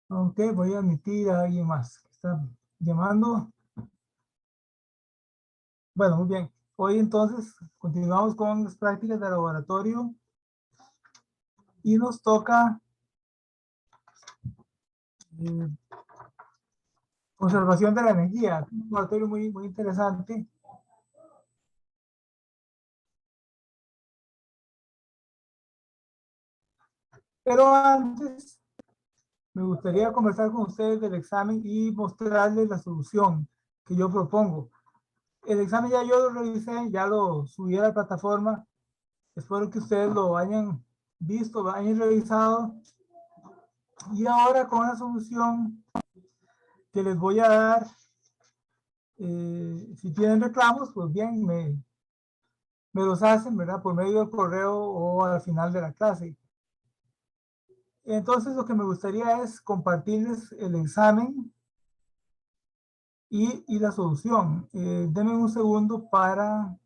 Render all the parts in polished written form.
Ok, voy a admitir a alguien más que está llamando. Bueno, muy bien. Hoy entonces continuamos con las prácticas de laboratorio y nos toca eh, conservación de la energía. Un laboratorio muy interesante. Pero antes me gustaría conversar con ustedes del examen y mostrarles la solución que yo propongo. El examen ya yo lo revisé, ya lo subí a la plataforma. Espero que ustedes lo hayan visto, lo hayan revisado. Y ahora con la solución que les voy a dar, si tienen reclamos, pues bien, me los hacen, ¿verdad? Por medio del correo o al final de la clase. Entonces lo que me gustaría es compartirles el examen y la solución. Denme un segundo para...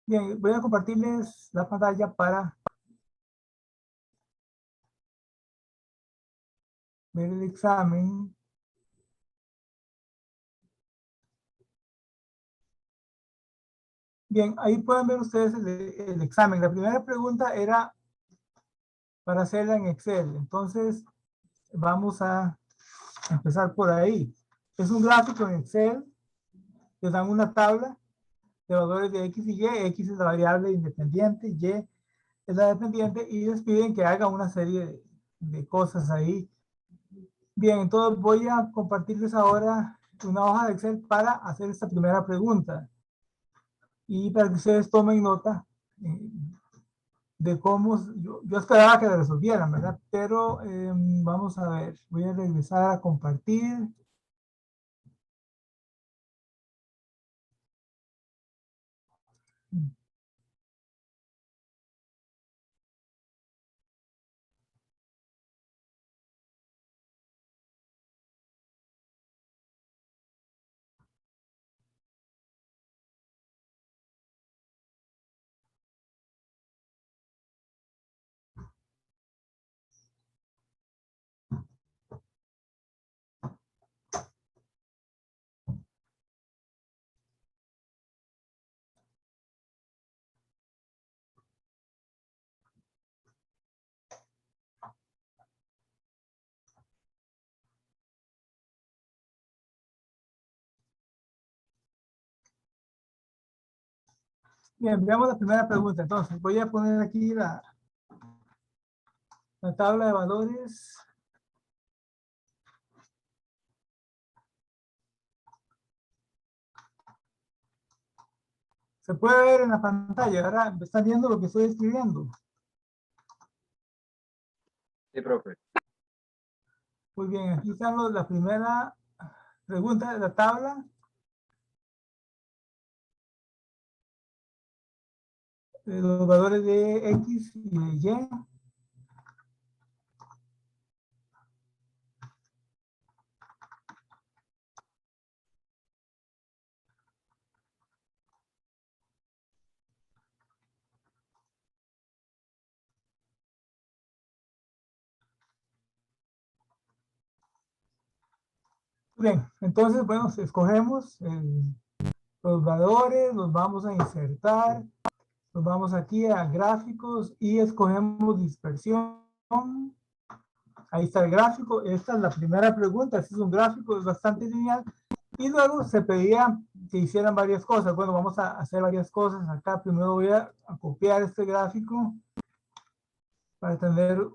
Bien, voy a compartirles la pantalla para ver el examen. Bien, ahí pueden ver ustedes el examen. La primera pregunta era para hacerla en Excel. Entonces, vamos a empezar por ahí. Es un gráfico en Excel. Les dan una tabla de valores de X y Y. X es la variable independiente, Y es la dependiente y les piden que haga una serie de cosas ahí. Bien, entonces voy a compartirles ahora una hoja de Excel para hacer esta primera pregunta y para que ustedes tomen nota eh, de cómo, yo esperaba que la resolvieran, ¿verdad? Pero vamos a ver, voy a regresar a compartir. Bien, veamos la primera pregunta. Entonces, voy a poner aquí la tabla de valores. Se puede ver en la pantalla, ahora están viendo lo que estoy escribiendo. Sí, profe. Muy bien, aquí están la primera pregunta de la tabla. Los valores de X y de Y. Bien, entonces, bueno, escogemos los valores, los vamos a insertar, nos vamos aquí a gráficos y escogemos dispersión. Ahí está el gráfico. Esta es la primera pregunta. Este es un gráfico, es bastante lineal. Y luego se pedía que hicieran varias cosas. Bueno, vamos a hacer varias cosas acá. Primero voy a copiar este gráfico para tener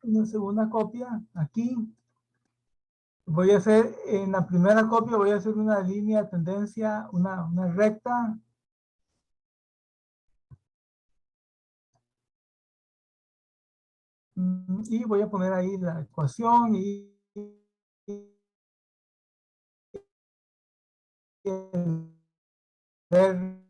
una segunda copia aquí. Voy a hacer, en la primera copia voy a hacer una línea de tendencia, una recta. Y voy a poner ahí la ecuación y el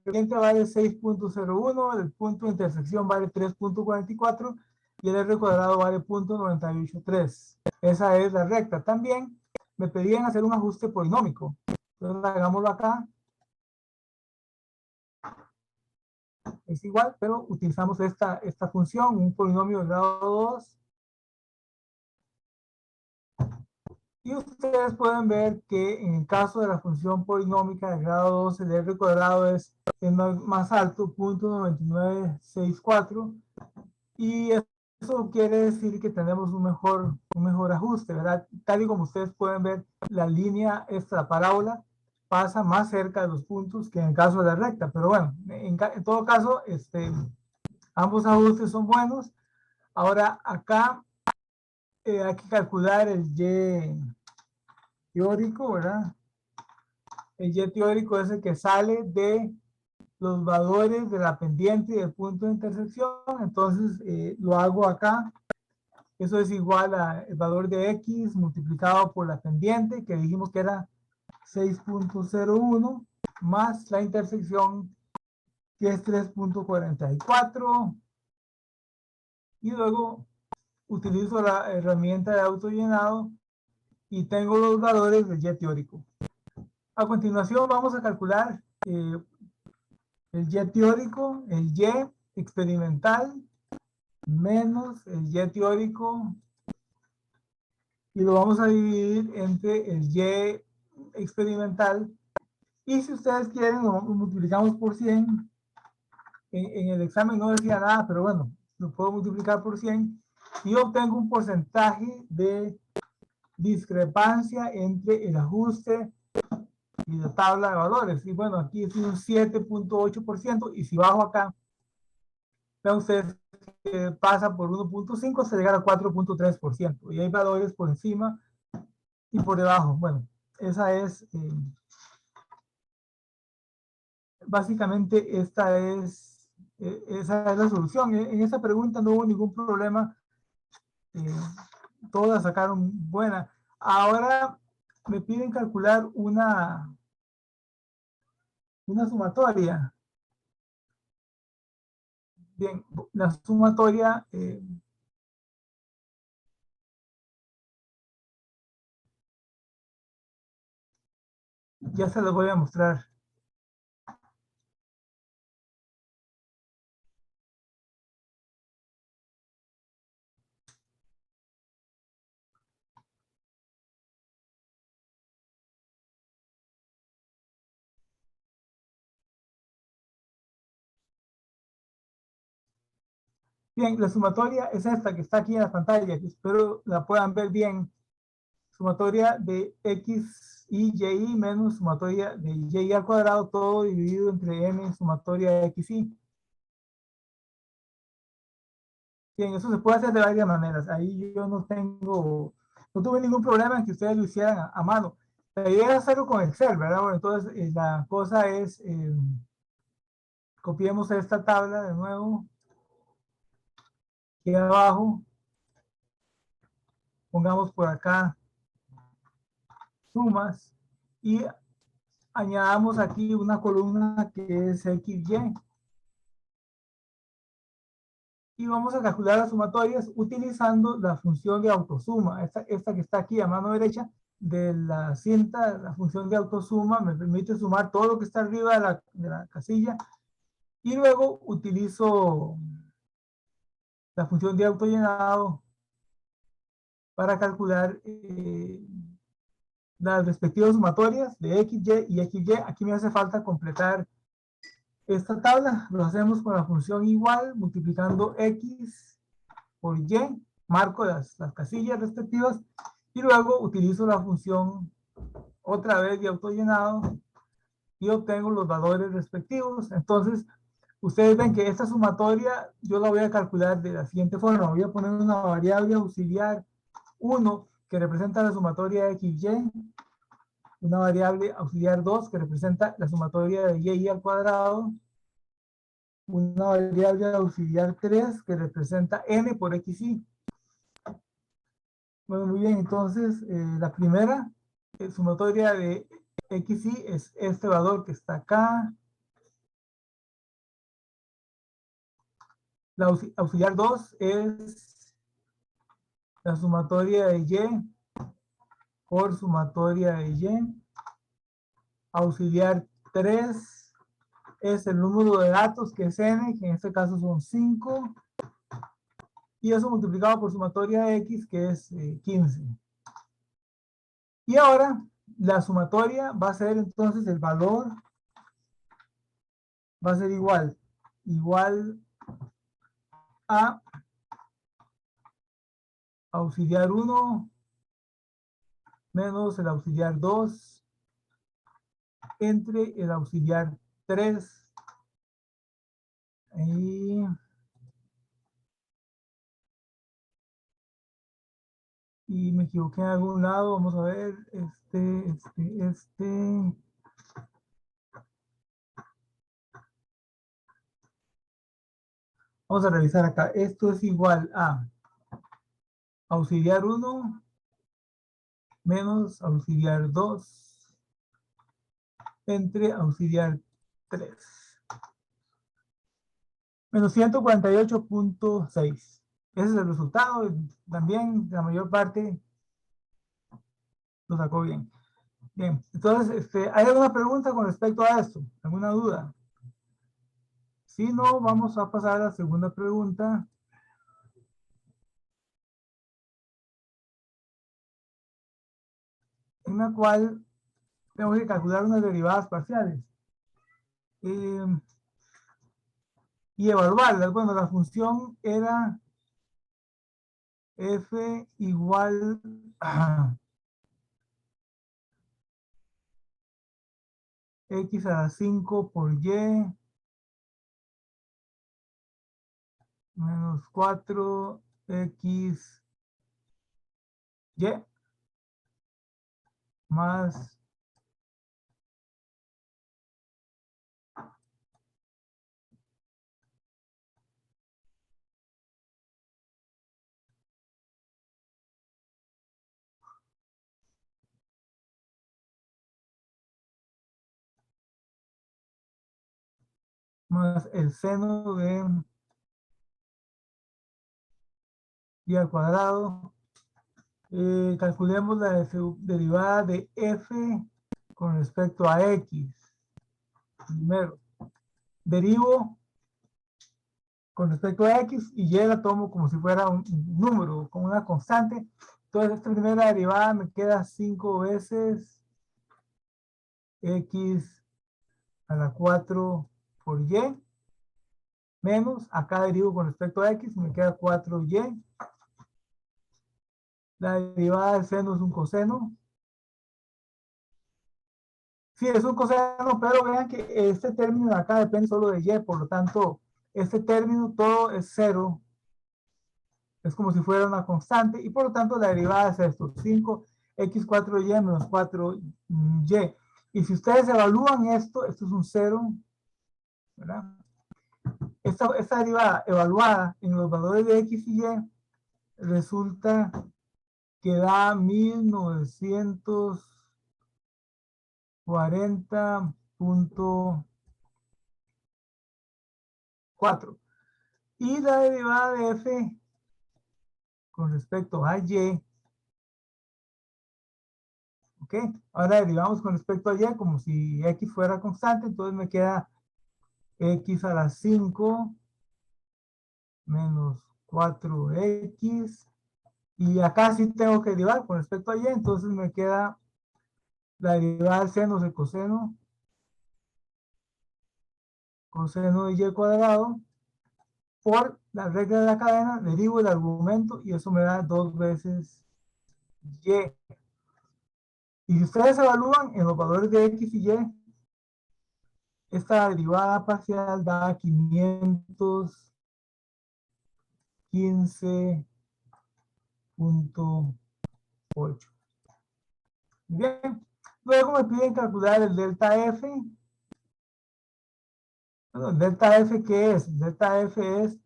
R vale 6.01, el punto de intersección vale 3.44 y el R cuadrado vale 0.983. Esa es la recta. También me pedían hacer un ajuste polinómico. Entonces hagámoslo acá. Es igual, pero utilizamos esta función, un polinomio de grado 2. Y ustedes pueden ver que en el caso de la función polinómica de grado 2, el R cuadrado es más alto, 0.9964. Y eso quiere decir que tenemos un mejor ajuste, ¿verdad? Tal y como ustedes pueden ver, la línea, esta parábola, pasa más cerca de los puntos que en el caso de la recta. Pero bueno, en todo caso, ambos ajustes son buenos. Ahora, acá hay que calcular el Y teórico, ¿verdad? El Y teórico es el que sale de los valores de la pendiente y del punto de intersección. Entonces, lo hago acá. Eso es igual al valor de X multiplicado por la pendiente, que dijimos que era 6.01, más la intersección, que es 3.44. Y luego utilizo la herramienta de autollenado y tengo los valores del Y teórico. A continuación vamos a calcular el Y teórico, el Y experimental, menos el Y teórico, y lo vamos a dividir entre el Y experimental. Y si ustedes quieren, lo multiplicamos por 100. En el examen no decía nada, pero bueno, lo puedo multiplicar por 100 y obtengo un porcentaje de discrepancia entre el ajuste y la tabla de valores. Y bueno, aquí es un 7.8%, y si bajo acá, vean ustedes que pasa por 1.5, se llega a 4.3%. Y hay valores por encima y por debajo. Bueno, básicamente esa es la solución. En esa pregunta no hubo ningún problema. Todas sacaron buena. Ahora me piden calcular una sumatoria. Bien, la sumatoria ya se los voy a mostrar. Bien, la sumatoria es esta que está aquí en la pantalla, que espero la puedan ver bien. Sumatoria de x y y menos sumatoria de y al cuadrado, todo dividido entre m sumatoria de x y. Bien, eso se puede hacer de varias maneras. Ahí yo no tuve ningún problema en que ustedes lo hicieran a mano. La idea es hacerlo con Excel, ¿verdad? Bueno, entonces la cosa es, copiemos esta tabla de nuevo. Aquí abajo, pongamos por acá sumas y añadamos aquí una columna que es XY. Y vamos a calcular las sumatorias utilizando la función de autosuma. Esta que está aquí a mano derecha de la cinta, la función de autosuma me permite sumar todo lo que está arriba de la casilla. Y luego utilizo la función de autollenado para calcular las respectivas sumatorias de XY y XY. Aquí me hace falta completar esta tabla. Lo hacemos con la función igual, multiplicando X por Y, marco las casillas respectivas y luego utilizo la función otra vez de autollenado y obtengo los valores respectivos. Entonces, ustedes ven que esta sumatoria yo la voy a calcular de la siguiente forma. Voy a poner una variable auxiliar 1 que representa la sumatoria de XY, una variable auxiliar 2 que representa la sumatoria de y al cuadrado, una variable auxiliar 3 que representa n por xy. Bueno, muy bien, entonces la primera sumatoria de XY es este valor que está acá. La auxiliar 2 es la sumatoria de Y por sumatoria de Y. Auxiliar 3 es el número de datos que es N, que en este caso son 5. Y eso multiplicado por sumatoria de X, que es 15. Y ahora la sumatoria va a ser entonces el valor, va a ser igual a auxiliar 1 menos el auxiliar 2 entre el auxiliar 3 y me equivoqué en algún lado, vamos a ver, vamos a revisar acá, esto es igual a auxiliar 1 menos auxiliar 2 entre auxiliar 3. Menos 148.6. Ese es el resultado. También la mayor parte lo sacó bien. Bien, entonces, ¿hay alguna pregunta con respecto a esto? ¿Alguna duda? Si no, vamos a pasar a la segunda pregunta. En la cual tengo que calcular unas derivadas parciales. Y evaluarlas. Bueno, la función era f igual a x a la 5 por y menos 4x y más el seno de y al cuadrado. Calculemos la derivada de f con respecto a x. Primero, derivo con respecto a x y y la tomo como si fuera un número, como una constante. Entonces, esta primera derivada me queda 5 veces x a la 4 por y, menos, acá derivo con respecto a x, me queda 4y. La derivada del seno es un coseno. Sí, es un coseno, pero vean que este término de acá depende solo de y, por lo tanto, este término todo es cero. Es como si fuera una constante, y por lo tanto la derivada es esto, 5x4y menos 4y. Y si ustedes evalúan esto es un 0, ¿verdad? Esta derivada evaluada en los valores de x y y resulta que da 1940.4. Y la derivada de f con respecto a y, ¿ok? Ahora derivamos con respecto a y como si x fuera constante, entonces me queda x a la 5 menos 4x. Y acá sí tengo que derivar con respecto a y, entonces me queda la derivada del seno de coseno de y cuadrado por la regla de la cadena, derivo el argumento y eso me da 2 veces y. Y si ustedes evalúan en los valores de x y y, esta derivada parcial da 515.8. Bien, luego me piden calcular el delta F. Bueno, el delta F, ¿qué es? El delta F es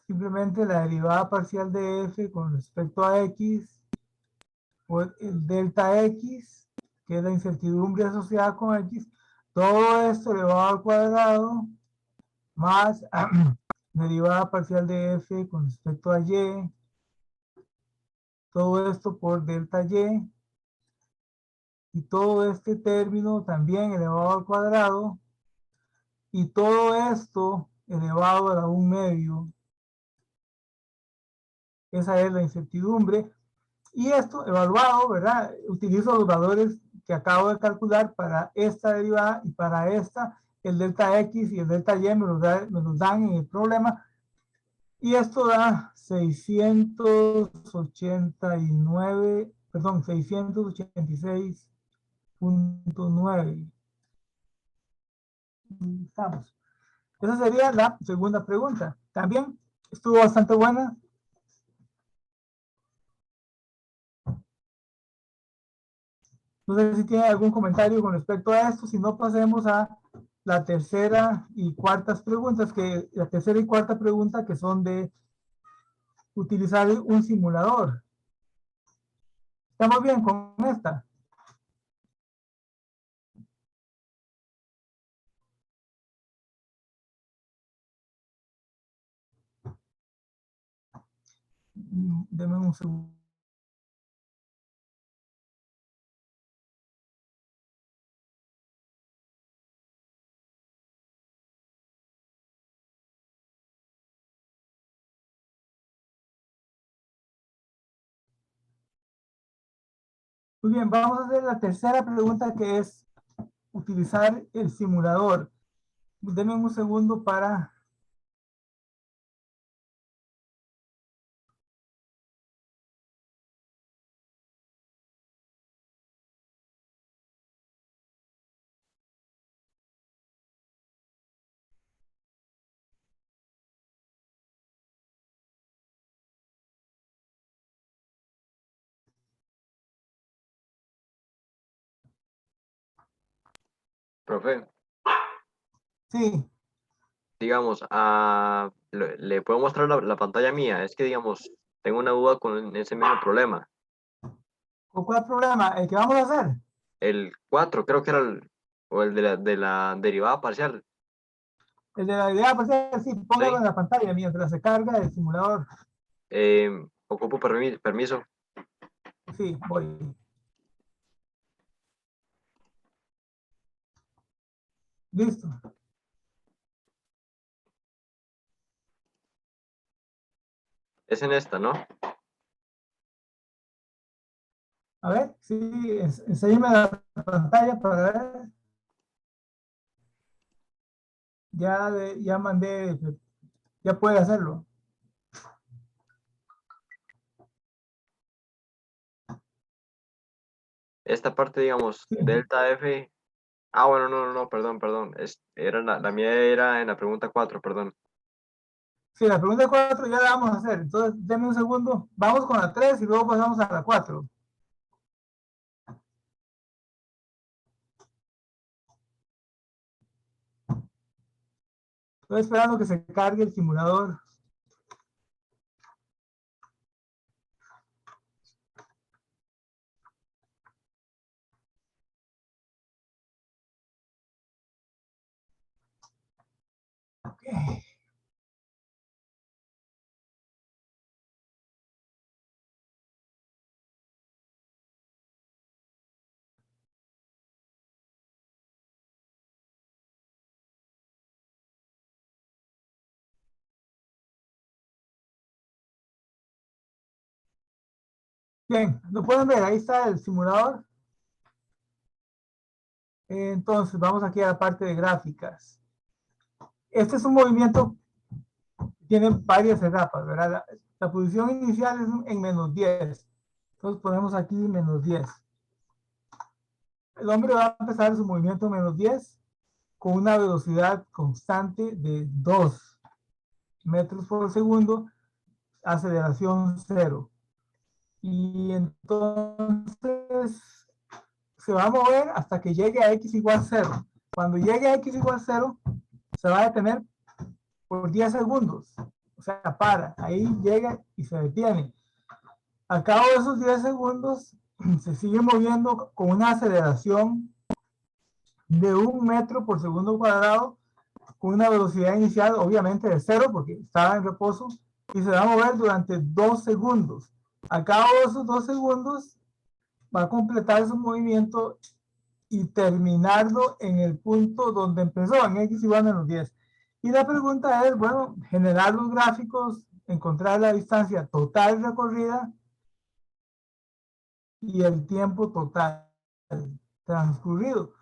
simplemente la derivada parcial de f con respecto a x por el delta x, que es la incertidumbre asociada con x, todo esto elevado al cuadrado, más derivada parcial de f con respecto a y, todo esto por delta y todo este término también elevado al cuadrado, y todo esto elevado a la 1/2. Esa es la incertidumbre. Y esto evaluado, ¿verdad? Utilizo los valores que acabo de calcular para esta derivada y para esta, el delta x y el delta y me los dan en el problema. Y esto da 689, perdón, 686.9. Estamos. Esa sería la segunda pregunta. También estuvo bastante buena. No sé si tiene algún comentario con respecto a esto. Si no, pasemos a la tercera y cuartas preguntas, que la tercera y cuarta pregunta que son de utilizar un simulador. ¿Estamos bien con esta? Deme un segundo. Muy bien, vamos a hacer la tercera pregunta, que es utilizar el simulador. Deme un segundo para... Profe, Sí, digamos, le puedo mostrar la pantalla mía. Es que, digamos, tengo una duda con ese mismo problema. ¿con cuál problema? ¿El que vamos a hacer? El 4 creo que era o el de la derivada parcial. El de la idea, pues sí, póngalo Sí. en la pantalla mientras se carga el simulador. Ocupo permiso. Sí, voy. Listo. Es en esta, ¿no? A ver, sí, enséñame la pantalla para ver. Ya mandé, ya puede hacerlo. Esta parte, digamos, Sí, delta F. Ah, bueno, no, perdón. Era la mía era en la pregunta 4, perdón. sí, la pregunta 4 ya la vamos a hacer. Entonces, denme un segundo. Vamos con la 3 y luego pasamos a la 4. Estoy esperando que se cargue el simulador. Okay. Bien, lo pueden ver, ahí está el simulador. Entonces, vamos aquí a la parte de gráficas. Este es un movimiento que tiene varias etapas, ¿verdad? La posición inicial es en -10. Entonces ponemos aquí -10. El hombre va a empezar su movimiento -10 con una velocidad constante de 2 metros por segundo, aceleración 0. Y entonces se va a mover hasta que llegue a x igual 0. Cuando llegue a x igual 0, se va a detener por 10 segundos. O sea, para, ahí llega y se detiene. Al cabo de esos 10 segundos, se sigue moviendo con una aceleración de 1 metro por segundo cuadrado, con una velocidad inicial, obviamente, de 0, porque estaba en reposo, y se va a mover durante 2 segundos. Al cabo de esos 2 segundos, va a completar su movimiento y terminarlo en el punto donde empezó, en x igual a menos 10. Y la pregunta es, bueno, generar los gráficos, encontrar la distancia total recorrida y el tiempo total transcurrido.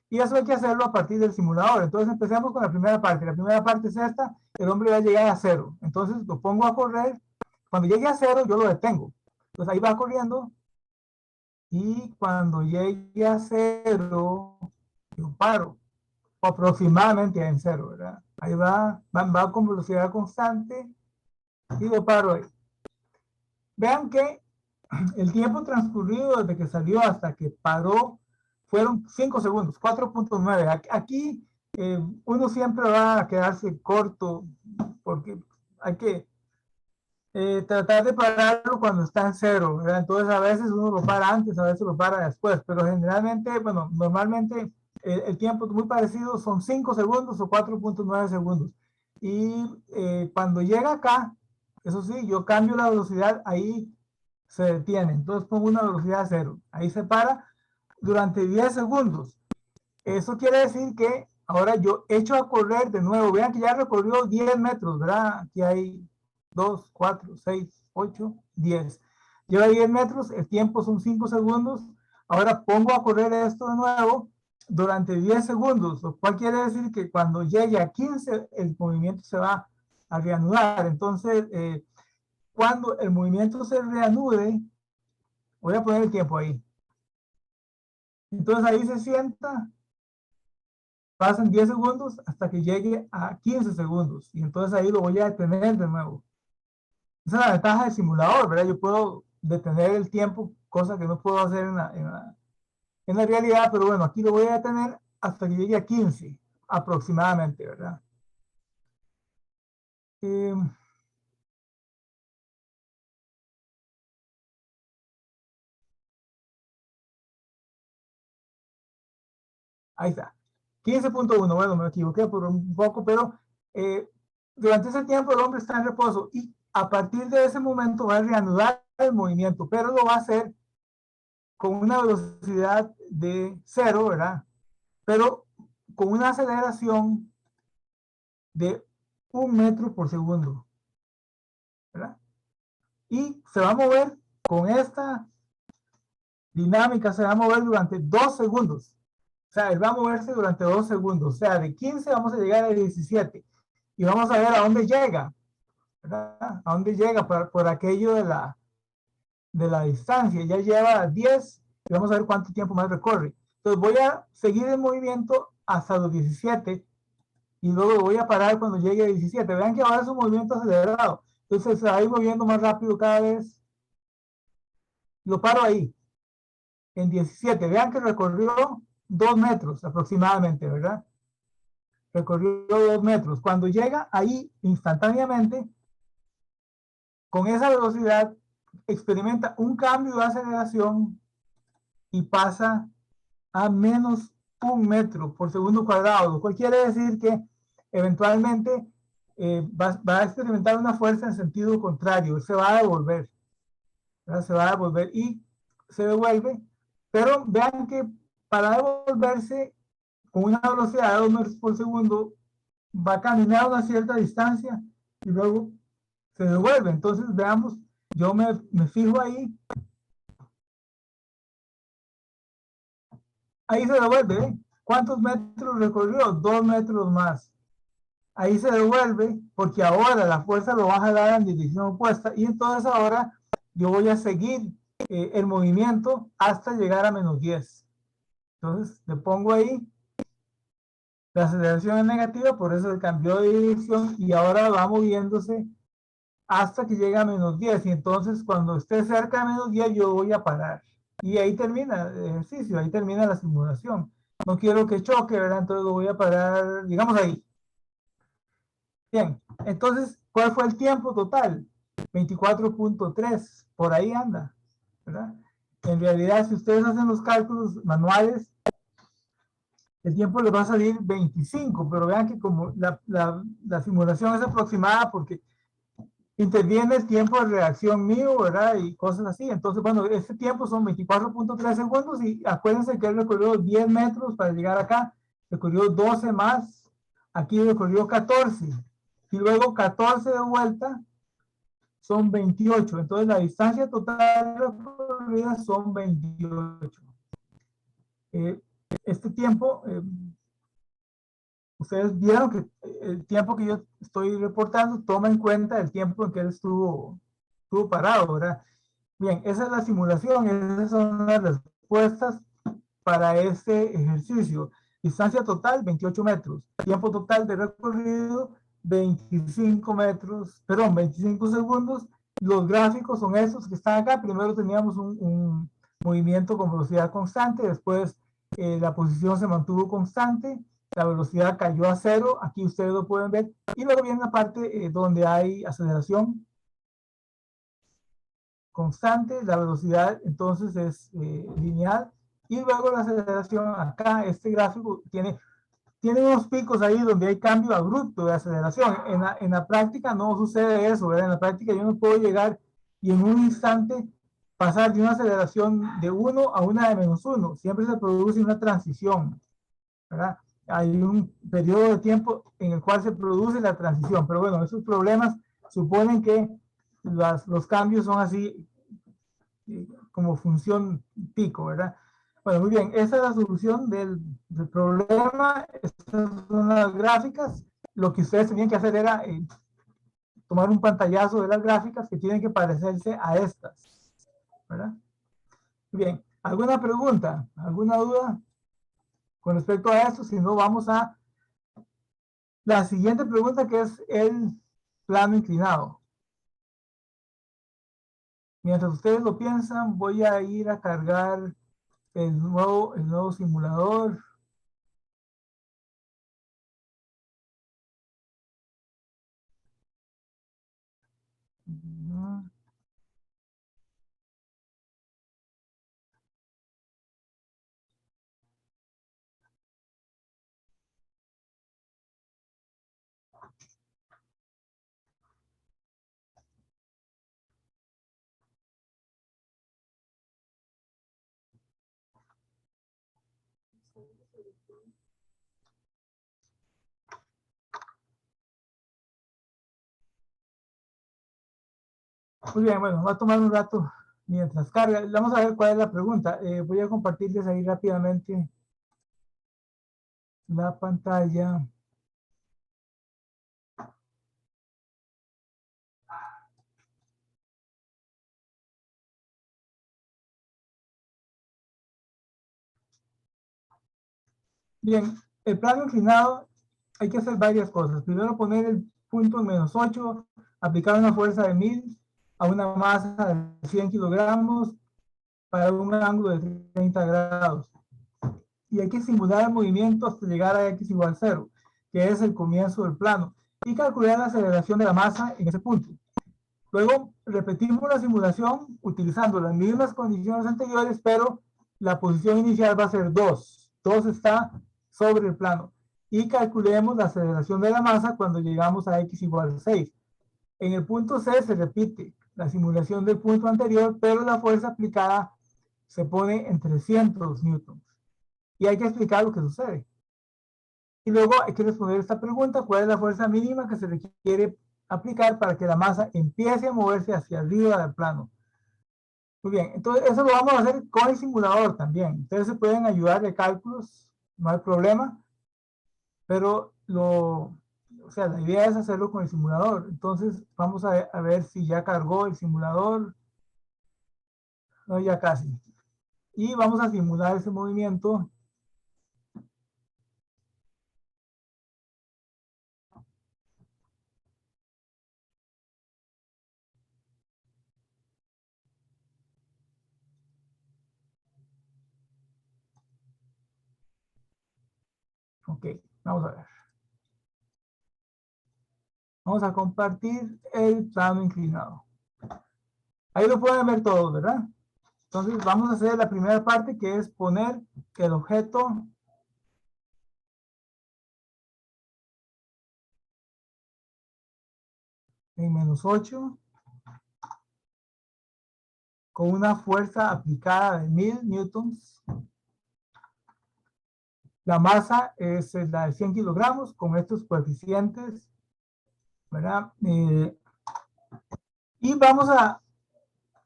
Y eso hay que hacerlo a partir del simulador. Entonces empecemos con la primera parte. La primera parte es esta, el hombre va a llegar a 0. Entonces lo pongo a correr. Cuando llegue a 0, yo lo detengo. Entonces ahí va corriendo. Y cuando llegue a 0, yo paro. Aproximadamente en 0, ¿verdad? Ahí va con velocidad constante y lo paro ahí. Vean que el tiempo transcurrido desde que salió hasta que paró fueron 5 segundos, 4.9. Aquí uno siempre va a quedarse corto porque hay que tratar de pararlo cuando está en 0, ¿verdad? Entonces a veces uno lo para antes, a veces lo para después, pero generalmente, bueno, normalmente el tiempo muy parecido son 5 segundos o 4.9 segundos. Y cuando llega acá, eso sí, yo cambio la velocidad, ahí se detiene. Entonces pongo una velocidad 0. Ahí se para durante 10 segundos. Eso quiere decir que ahora yo echo a correr de nuevo. Vean que ya recorrió 10 metros, ¿verdad? Aquí hay 2, 4, 6, 8, 10. Lleva 10 metros, el tiempo son 5 segundos. Ahora pongo a correr esto de nuevo durante 10 segundos, lo cual quiere decir que cuando llegue a 15, el movimiento se va a reanudar. Entonces, cuando el movimiento se reanude, voy a poner el tiempo ahí. Entonces ahí se sienta, pasan 10 segundos hasta que llegue a 15 segundos. Y entonces ahí lo voy a detener de nuevo. Esa es la ventaja del simulador, ¿verdad? Yo puedo detener el tiempo, cosa que no puedo hacer en la realidad, pero bueno, aquí lo voy a detener hasta que llegue a 15 aproximadamente, ¿verdad? Ahí está. 15.1, bueno, me equivoqué por un poco, pero durante ese tiempo el hombre está en reposo y a partir de ese momento va a reanudar el movimiento, pero lo va a hacer con una velocidad de 0, ¿verdad? Pero con una aceleración de 1 metro por segundo, ¿verdad? Y se va a mover con esta dinámica, se va a mover durante 2 segundos. O sea, él va a moverse durante 2 segundos. O sea, de 15 vamos a llegar a 17. Y vamos a ver a dónde llega, ¿verdad? A dónde llega por aquello de la distancia. Ya lleva 10 y vamos a ver cuánto tiempo más recorre. Entonces voy a seguir el movimiento hasta los 17 y luego voy a parar cuando llegue a 17. Vean que ahora es un movimiento acelerado. Entonces se va a ir moviendo más rápido cada vez. Lo paro ahí, en 17. Vean que recorrió 2 metros aproximadamente, ¿verdad? Recorrió 2 metros. Cuando llega ahí, instantáneamente, con esa velocidad, experimenta un cambio de aceleración y pasa a menos 1 metro por segundo cuadrado, lo cual quiere decir que eventualmente va a experimentar una fuerza en sentido contrario, se va a devolver, ¿verdad? Se va a devolver y se devuelve, pero vean que para devolverse con una velocidad de 2 metros por segundo va a caminar una cierta distancia y luego se devuelve. Entonces veamos, yo me fijo ahí. Ahí se devuelve, ¿eh? ¿Cuántos metros recorrió? 2 metros más. Ahí se devuelve porque ahora la fuerza lo va a jalar en dirección opuesta y entonces ahora yo voy a seguir el movimiento hasta llegar a menos 10. Entonces le pongo ahí, la aceleración es negativa, por eso el cambio de dirección y ahora va moviéndose hasta que llega a menos 10 y entonces cuando esté cerca de menos 10 yo voy a parar y ahí termina el ejercicio, ahí termina la simulación. No quiero que choque, ¿verdad? Entonces lo voy a parar, digamos ahí. Bien, entonces, ¿cuál fue el tiempo total? 24.3, por ahí anda, ¿verdad? En realidad, si ustedes hacen los cálculos manuales, el tiempo les va a salir 25, pero vean que como la simulación es aproximada porque interviene el tiempo de reacción mío, ¿verdad? Y cosas así. Entonces, bueno, este tiempo son 24.3 segundos y acuérdense que él recorrió 10 metros para llegar acá, recorrió 12 más, aquí recorrió 14 y luego 14 de vuelta son 28. Entonces, la distancia total recorrida son 28. Este tiempo, ustedes vieron que el tiempo que yo estoy reportando toma en cuenta el tiempo en que él estuvo parado, ¿verdad? Bien, esa es la simulación, esas son las respuestas para este ejercicio. Distancia total, 28 metros. Tiempo total de recorrido, 25 metros, perdón, 25 segundos. Los gráficos son estos que están acá. Primero teníamos un movimiento con velocidad constante, después la posición se mantuvo constante, la velocidad cayó a cero, aquí ustedes lo pueden ver, y luego viene la parte donde hay aceleración constante, la velocidad entonces es lineal, y luego la aceleración acá, este gráfico tiene unos picos ahí donde hay cambio abrupto de aceleración. En la práctica no sucede eso, ¿verdad? En la práctica yo no puedo llegar y en un instante pasar de una aceleración de 1 a una de -1. Siempre se produce una transición, ¿verdad? Hay un periodo de tiempo en el cual se produce la transición, pero bueno, esos problemas suponen que los cambios son así como función pico, ¿verdad? Bueno, muy bien, esa es la solución del problema, estas son las gráficas. Lo que ustedes tenían que hacer era tomar un pantallazo de las gráficas que tienen que parecerse a estas, ¿verdad? Muy bien, ¿alguna pregunta? ¿Alguna duda con respecto a esto? Si no, vamos a la siguiente pregunta, que es el plano inclinado. Mientras ustedes lo piensan, voy a ir a cargar el nuevo simulador. Muy bien, bueno, va a tomar un rato mientras carga. Vamos a ver cuál es la pregunta. Voy a compartirles ahí rápidamente la pantalla. Bien, el plano inclinado hay que hacer varias cosas. Primero poner el punto en -8, aplicar una fuerza de 1000 a una masa de 100 kilogramos para un ángulo de 30 grados. Y hay que simular el movimiento hasta llegar a x igual 0, que es el comienzo del plano, y calcular la aceleración de la masa en ese punto. Luego repetimos la simulación utilizando las mismas condiciones anteriores, pero la posición inicial va a ser 2. 2 está sobre el plano. Y calculemos la aceleración de la masa cuando llegamos a x igual a 6. En el punto C se repite la simulación del punto anterior, pero la fuerza aplicada se pone en 300 newtons. Y hay que explicar lo que sucede. Y luego hay que responder esta pregunta: ¿cuál es la fuerza mínima que se requiere aplicar para que la masa empiece a moverse hacia arriba del plano? Muy bien, entonces eso lo vamos a hacer con el simulador también. Ustedes se pueden ayudar de cálculos, no hay problema, pero o sea, la idea es hacerlo con el simulador. Entonces vamos a ver si ya cargó el simulador. No, ya casi. Y vamos a simular ese movimiento. Ok, vamos a ver. Vamos a compartir el plano inclinado. Ahí lo pueden ver todos, ¿verdad? Entonces vamos a hacer la primera parte, que es poner el objeto en -8 con una fuerza aplicada de 1000 newtons. La masa es la de 100 kilogramos con estos coeficientes, ¿verdad? Y vamos a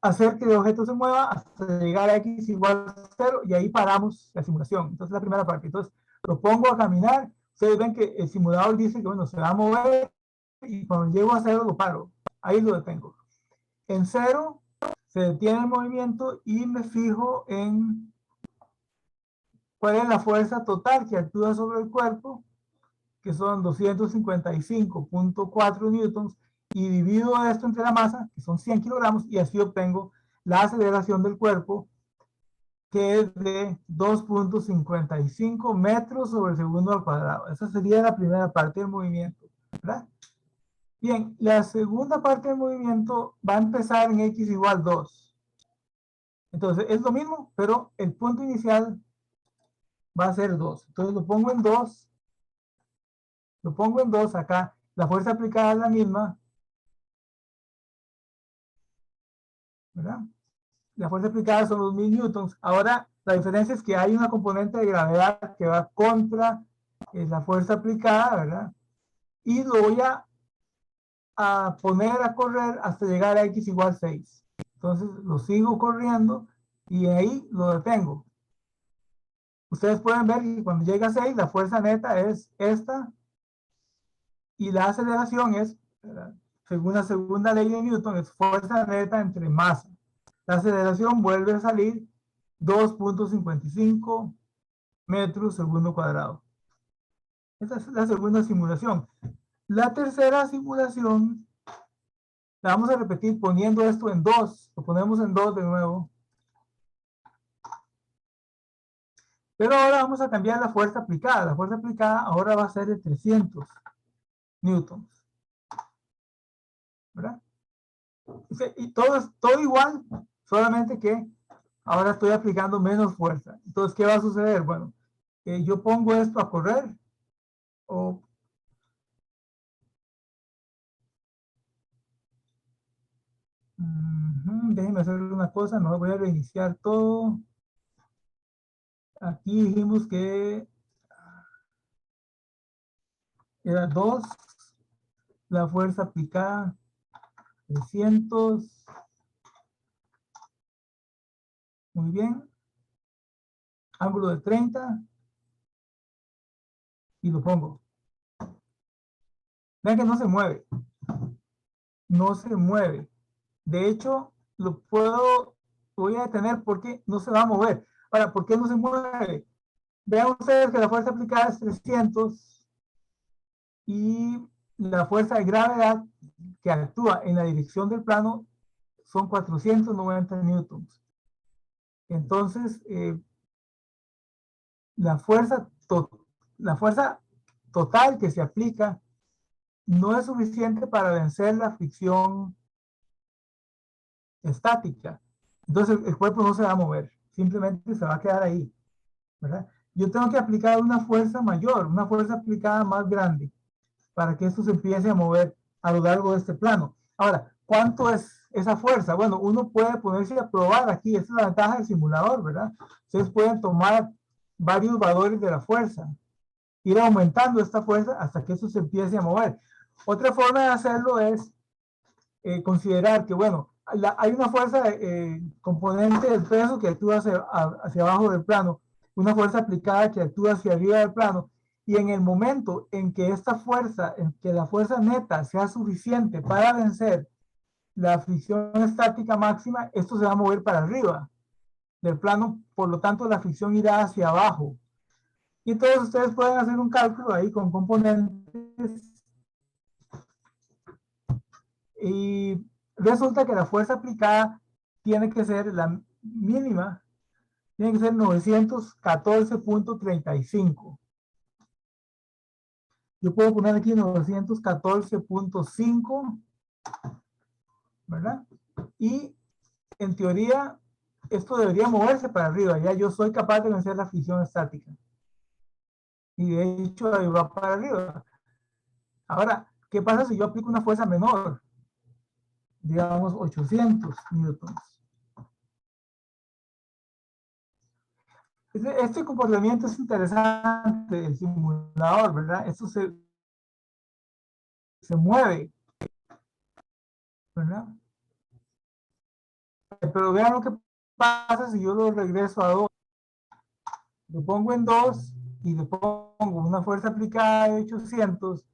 hacer que el objeto se mueva hasta llegar a x igual a 0 y ahí paramos la simulación. Entonces la primera parte. Entonces lo pongo a caminar. Ustedes ven que el simulador dice que bueno, se va a mover y cuando llego a 0 lo paro. Ahí lo detengo. En 0 se detiene el movimiento y me fijo en cuál es la fuerza total que actúa sobre el cuerpo, que son 255.4 newtons, y divido esto entre la masa, que son 100 kilogramos, y así obtengo la aceleración del cuerpo, que es de 2.55 metros sobre segundo al cuadrado. Esa sería la primera parte del movimiento, ¿verdad? Bien, la segunda parte del movimiento va a empezar en x igual 2. Entonces, es lo mismo, pero el punto inicial va a ser 2. Entonces, lo pongo en 2. Lo pongo en 2 acá. La fuerza aplicada es la misma, ¿verdad? La fuerza aplicada son los 1000 newtons. Ahora, la diferencia es que hay una componente de gravedad que va contra la fuerza aplicada, ¿verdad? Y lo voy a poner a correr hasta llegar a x igual 6. Entonces, lo sigo corriendo y ahí lo detengo. Ustedes pueden ver que cuando llega a 6, la fuerza neta es esta y la aceleración es, según la segunda ley de Newton, es fuerza neta entre masa. La aceleración vuelve a salir 2.55 metros segundo cuadrado. Esa es la segunda simulación. La tercera simulación la vamos a repetir poniendo esto en 2. Lo ponemos en 2 de nuevo. Pero ahora vamos a cambiar la fuerza aplicada. La fuerza aplicada ahora va a ser de 300 newtons, ¿verdad? Y todo igual, solamente que ahora estoy aplicando menos fuerza. Entonces, ¿qué va a suceder? Bueno, yo pongo esto a correr o déjenme hacer una cosa, no voy a reiniciar todo. Aquí dijimos que era 2, la fuerza aplicada 300. Muy bien. Ángulo de 30 y lo pongo. Vean que no se mueve. No se mueve. De hecho, voy a detener porque no se va a mover. Ahora, ¿por qué no se mueve? Vean ustedes que la fuerza aplicada es 300 y la fuerza de gravedad que actúa en la dirección del plano son 490 newtons. Entonces, la fuerza total que se aplica no es suficiente para vencer la fricción estática. Entonces el cuerpo no se va a mover, simplemente se va a quedar ahí, ¿verdad? Yo tengo que aplicar una fuerza mayor, una fuerza aplicada más grande, para que esto se empiece a mover a lo largo de este plano. Ahora, ¿cuánto es esa fuerza? Bueno, uno puede ponerse a probar aquí, esa es la ventaja del simulador, ¿verdad? Ustedes pueden tomar varios valores de la fuerza, ir aumentando esta fuerza hasta que eso se empiece a mover. Otra forma de hacerlo es considerar que, bueno, hay una fuerza componente del peso que actúa hacia abajo del plano, una fuerza aplicada que actúa hacia arriba del plano, y en el momento en que esta fuerza, en que la fuerza neta sea suficiente para vencer la fricción estática máxima, esto se va a mover para arriba del plano, por lo tanto la fricción irá hacia abajo. Y entonces ustedes pueden hacer un cálculo ahí con componentes y resulta que la fuerza aplicada tiene que ser la mínima, tiene que ser 914.35. Yo puedo poner aquí 914.5, ¿verdad? Y en teoría, esto debería moverse para arriba. Ya yo soy capaz de vencer la fricción estática. Y de hecho, ahí va para arriba. Ahora, ¿qué pasa si yo aplico una fuerza menor? Digamos 800 newtons. Este comportamiento es interesante del simulador, ¿verdad? Esto se mueve, ¿verdad? Pero vean lo que pasa si yo lo regreso a 2. Lo pongo en 2 y le pongo una fuerza aplicada de 800.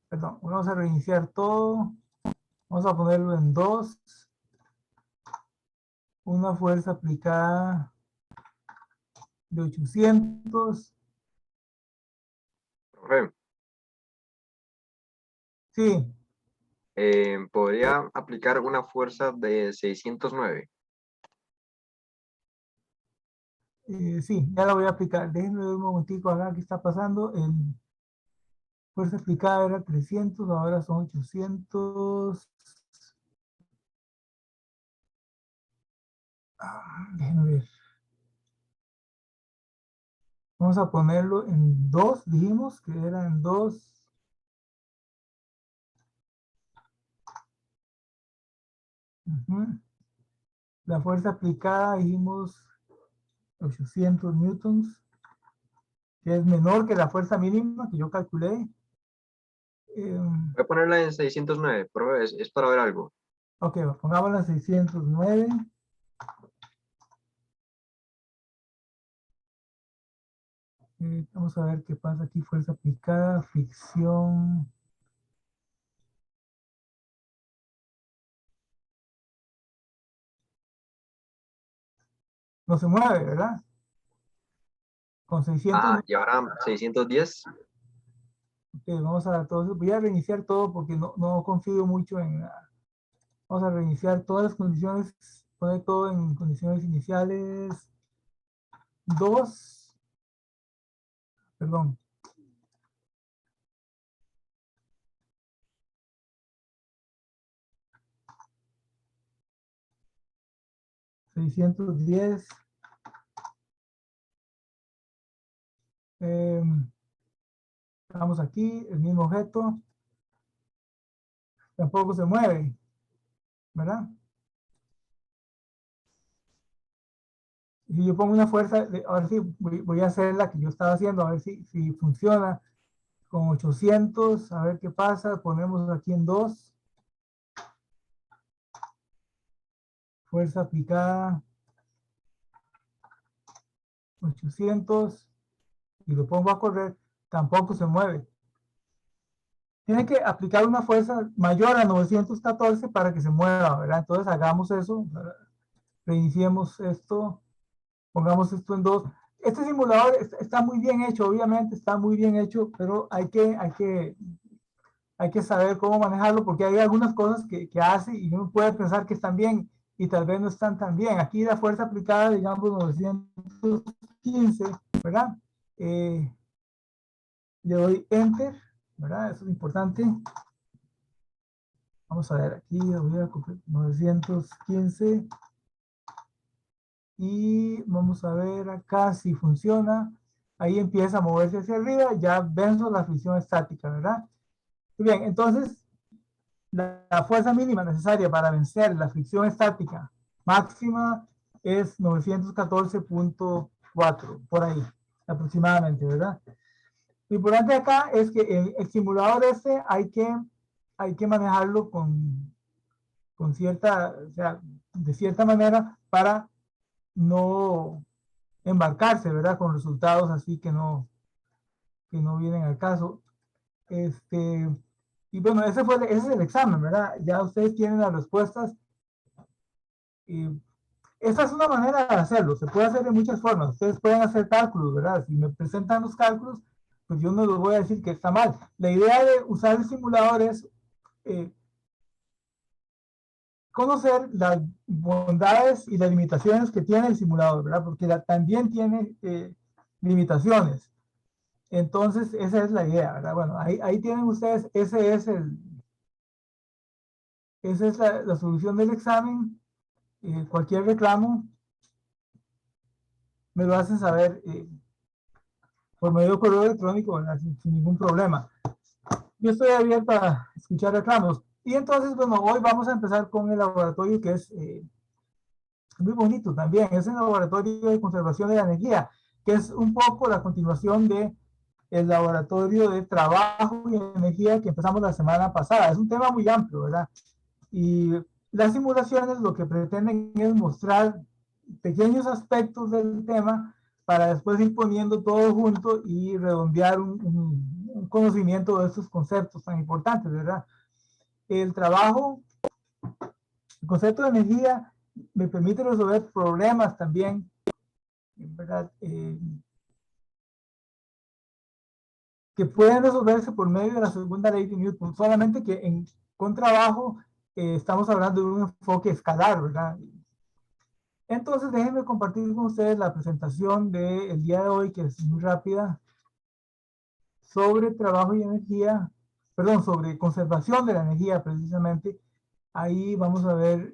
Perdón, vamos a reiniciar todo. Vamos a ponerlo en 2. Una fuerza aplicada de 800. Profe, Sí, podría aplicar una fuerza de 609. sí, ya la voy a aplicar. Déjenme ver un momentico acá qué está pasando. Fuerza aplicada era 300, ahora son 800. Déjenme ver. Vamos a ponerlo en 2, dijimos que era en 2. La fuerza aplicada, dijimos 800 newtons, que es menor que la fuerza mínima que yo calculé. Voy a ponerla en 609, profe, es para ver algo. Ok, pongámosla 609. Vamos a ver qué pasa aquí. Fuerza aplicada, fricción. No se mueve, ¿verdad? Con 600. Y ahora 610. Ok, vamos a dar todo eso. Voy a reiniciar todo porque no confío mucho en... Vamos a reiniciar todas las condiciones. Poner todo en condiciones iniciales. 2. Perdón. $610. Vamos aquí, el mismo objeto. Tampoco se mueve, ¿verdad? Si yo pongo una fuerza, ahora sí voy a hacer la que yo estaba haciendo, a ver si funciona. Con 800, a ver qué pasa. Ponemos aquí en 2. Fuerza aplicada 800 y lo pongo a correr, tampoco se mueve. Tiene que aplicar una fuerza mayor a 914 para que se mueva, ¿verdad? Entonces hagamos eso, reiniciemos esto, pongamos esto en 2. Este simulador está muy bien hecho, obviamente está muy bien hecho, pero hay que saber cómo manejarlo porque hay algunas cosas que hace y uno puede pensar que están bien y tal vez no están tan bien. Aquí la fuerza aplicada, digamos, 915, ¿verdad? Le doy Enter, ¿verdad? Eso es importante. Vamos a ver aquí, voy a copiar 915 y vamos a ver acá si funciona. Ahí empieza a moverse hacia arriba, ya venzo la fricción estática, ¿verdad? Muy bien, entonces la fuerza mínima necesaria para vencer la fricción estática máxima es 914.4, por ahí, aproximadamente, ¿verdad? Lo importante acá es que el simulador este hay que manejarlo con cierta, o sea, de cierta manera para no embarcarse, ¿verdad? Con resultados así que no vienen al caso. Y bueno, ese es el examen, ¿verdad? Ya ustedes tienen las respuestas. Y esa es una manera de hacerlo, se puede hacer de muchas formas. Ustedes pueden hacer cálculos, ¿verdad? Si me presentan los cálculos, pues yo no les voy a decir que está mal. La idea de usar el simulador es conocer las bondades y las limitaciones que tiene el simulador, ¿verdad? Porque también tiene limitaciones. Entonces, esa es la idea, ¿verdad? Bueno, ahí tienen ustedes, esa es la solución del examen. Cualquier reclamo me lo hacen saber por medio de correo electrónico, ¿verdad? Sin ningún problema. Yo estoy abierto a escuchar reclamos. Y entonces, bueno, hoy vamos a empezar con el laboratorio que es muy bonito también. Es el laboratorio de conservación de la energía, que es un poco la continuación de el laboratorio de trabajo y energía que empezamos la semana pasada. Es un tema muy amplio, ¿verdad? Y las simulaciones lo que pretenden es mostrar pequeños aspectos del tema para después ir poniendo todo junto y redondear un conocimiento de estos conceptos tan importantes, ¿verdad? El trabajo, el concepto de energía me permite resolver problemas también, ¿verdad? Que pueden resolverse por medio de la segunda ley de Newton, solamente que con trabajo estamos hablando de un enfoque escalar, ¿verdad? Entonces déjenme compartir con ustedes la presentación del día de hoy, que es muy rápida, sobre trabajo y energía, perdón, sobre conservación de la energía precisamente. Ahí vamos a ver.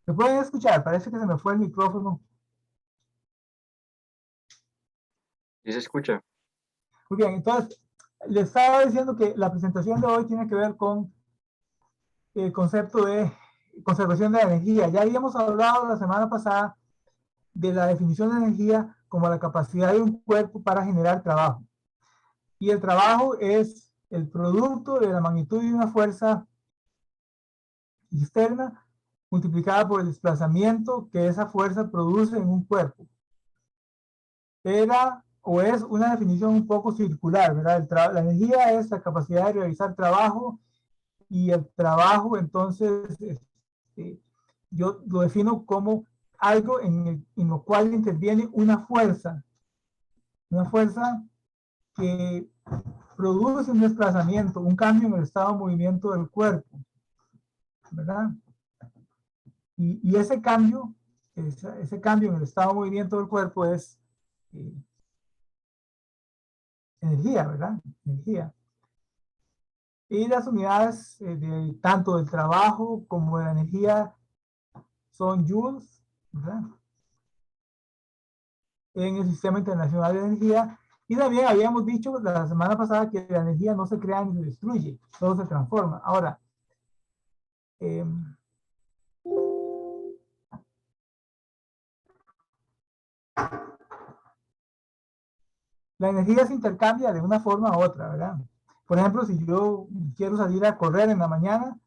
¿Me pueden escuchar? Parece que se me fue el micrófono. ¿Sí se escucha? Muy bien, entonces les estaba diciendo que la presentación de hoy tiene que ver con el concepto de conservación de la energía. Ya habíamos hablado la semana pasada de la definición de energía como la capacidad de un cuerpo para generar trabajo. Y el trabajo es el producto de la magnitud de una fuerza externa multiplicada por el desplazamiento que esa fuerza produce en un cuerpo. Era o es una definición un poco circular, ¿verdad? La energía es la capacidad de realizar trabajo y el trabajo entonces yo lo defino como algo en lo cual interviene una fuerza que produce un desplazamiento, un cambio en el estado de movimiento del cuerpo, ¿verdad? Y ese cambio en el estado de movimiento del cuerpo es energía, ¿verdad? Energía. Y las unidades tanto del trabajo como de la energía son joules, ¿verdad? En el Sistema Internacional de Energía. Y también habíamos dicho la semana pasada que la energía no se crea ni se destruye, todo se transforma. Ahora, la energía se intercambia de una forma u otra, ¿verdad? Por ejemplo, si yo quiero salir a correr en la mañana,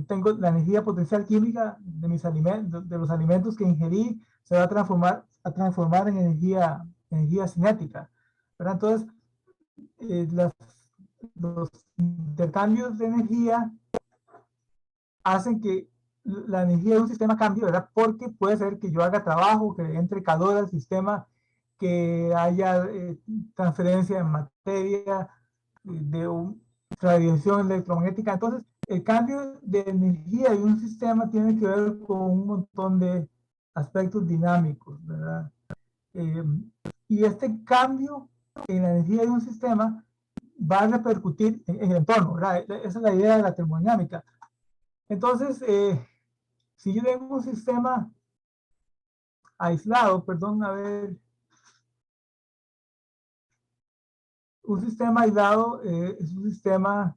tengo la energía potencial química de mis alimentos, de los alimentos que ingerí, se va a transformar en energía cinética, ¿verdad? Entonces, los intercambios de energía hacen que la energía de un sistema cambie, ¿verdad? Porque puede ser que yo haga trabajo, que entre calor al sistema, que haya transferencia de materia, de radiación electromagnética. Entonces, el cambio de energía de un sistema tiene que ver con un montón de aspectos dinámicos, ¿verdad? Eh, y este cambio en la energía de un sistema va a repercutir en el entorno, ¿verdad? Esa es la idea de la termodinámica. Entonces, si yo tengo un sistema aislado, perdón, a ver, un sistema aislado es un sistema,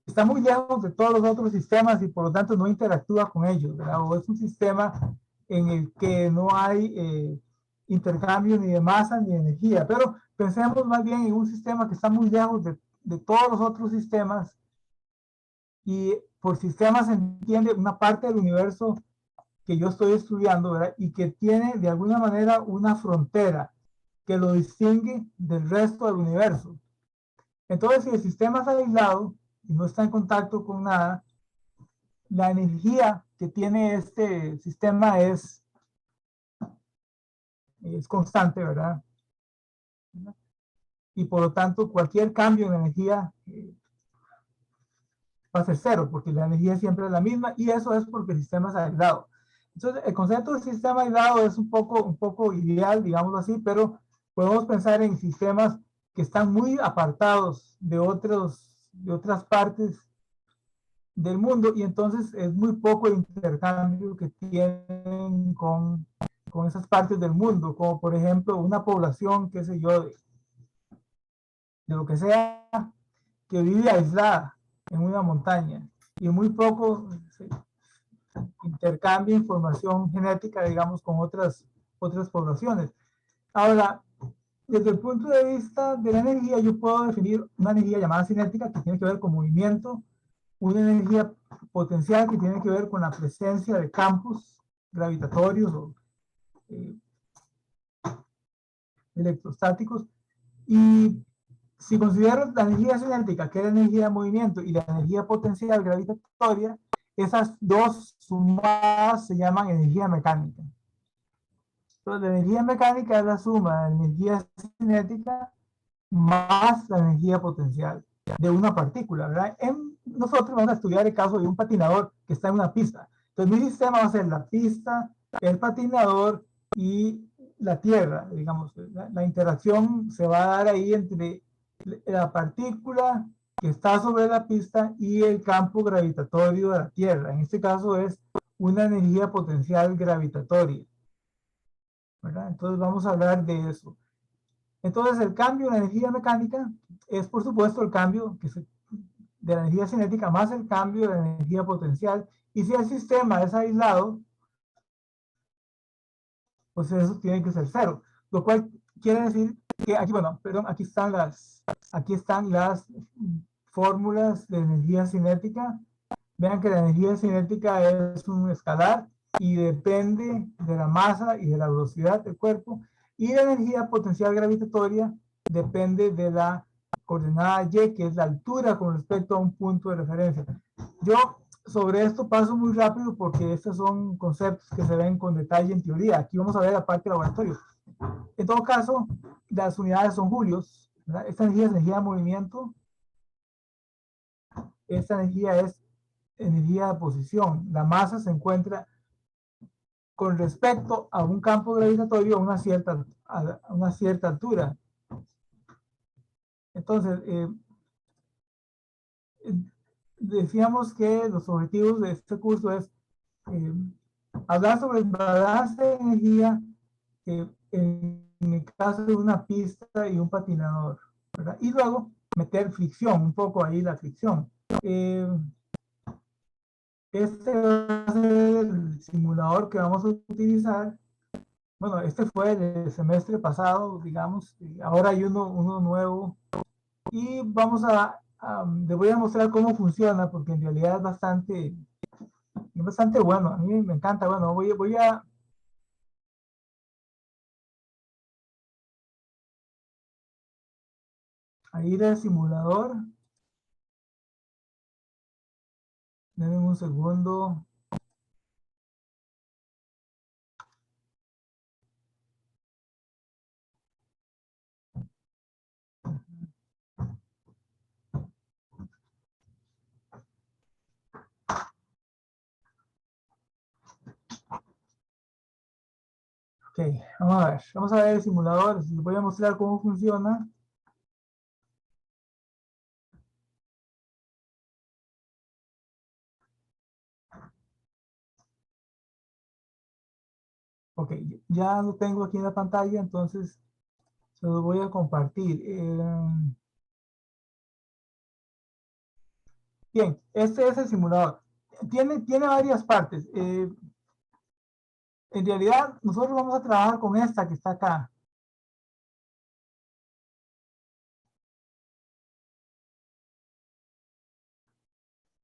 está muy lejos de todos los otros sistemas y por lo tanto no interactúa con ellos, ¿verdad? O es un sistema en el que no hay intercambio ni de masa ni de energía, pero pensemos más bien en un sistema que está muy lejos de todos los otros sistemas y por sistema se entiende una parte del universo que yo estoy estudiando, ¿verdad? Y que tiene de alguna manera una frontera que lo distingue del resto del universo. Entonces, si el sistema está aislado y no está en contacto con nada, la energía que tiene este sistema es constante, ¿verdad? Y por lo tanto, cualquier cambio en la energía va a ser cero, porque la energía siempre es la misma, y eso es porque el sistema es aislado. Entonces, el concepto de sistema aislado es un poco ideal, digámoslo así, pero podemos pensar en sistemas que están muy apartados de otras partes del mundo, y entonces es muy poco el intercambio que tienen con esas partes del mundo, como por ejemplo una población, qué sé yo, de lo que sea, que vive aislada en una montaña y muy poco se intercambia información genética, digamos, con otras poblaciones. Ahora, desde el punto de vista de la energía, yo puedo definir una energía llamada cinética que tiene que ver con movimiento, una energía potencial que tiene que ver con la presencia de campos gravitatorios o eh, electrostáticos. Y si considero la energía cinética, que es la energía de movimiento, y la energía potencial gravitatoria, esas dos sumadas se llaman energía mecánica. Entonces, la energía mecánica es la suma de la energía cinética más la energía potencial de una partícula, ¿verdad? Nosotros vamos a estudiar el caso de un patinador que está en una pista. Entonces, mi sistema va a ser la pista, el patinador y la tierra, digamos. La interacción se va a dar ahí entre la partícula que está sobre la pista y el campo gravitatorio de la tierra. En este caso es una energía potencial gravitatoria, ¿verdad? Entonces vamos a hablar de eso. Entonces el cambio en la energía mecánica es por supuesto el cambio de la energía cinética más el cambio de la energía potencial. Y si el sistema es aislado, pues eso tiene que ser cero. Lo cual quiere decir que aquí, bueno, perdón, aquí están las fórmulas de energía cinética. Vean que la energía cinética es un escalar y depende de la masa y de la velocidad del cuerpo. Y la energía potencial gravitatoria depende de la coordenada Y, que es la altura con respecto a un punto de referencia. Yo sobre esto paso muy rápido porque estos son conceptos que se ven con detalle en teoría. Aquí vamos a ver la parte de laboratorio. En todo caso, las unidades son julios, ¿verdad? Esta energía es energía de movimiento. Esta energía es energía de posición. La masa se encuentra con respecto a un campo gravitatorio a una cierta altura. Entonces, decíamos que los objetivos de este curso es hablar sobre el balance de energía en el caso de una pista y un patinador, ¿verdad? Y luego meter fricción, un poco ahí la fricción. Este va a ser el simulador que vamos a utilizar. Bueno, este fue el semestre pasado, digamos, y ahora hay uno nuevo. Y les voy a mostrar cómo funciona, porque en realidad es bastante bueno. A mí me encanta. Bueno, voy a ir al simulador. Denme un segundo. Ok, vamos a ver el simulador. Les voy a mostrar cómo funciona. Ok, ya lo tengo aquí en la pantalla, entonces se lo voy a compartir. Bien, este es el simulador. Tiene varias partes. En realidad, nosotros vamos a trabajar con esta que está acá.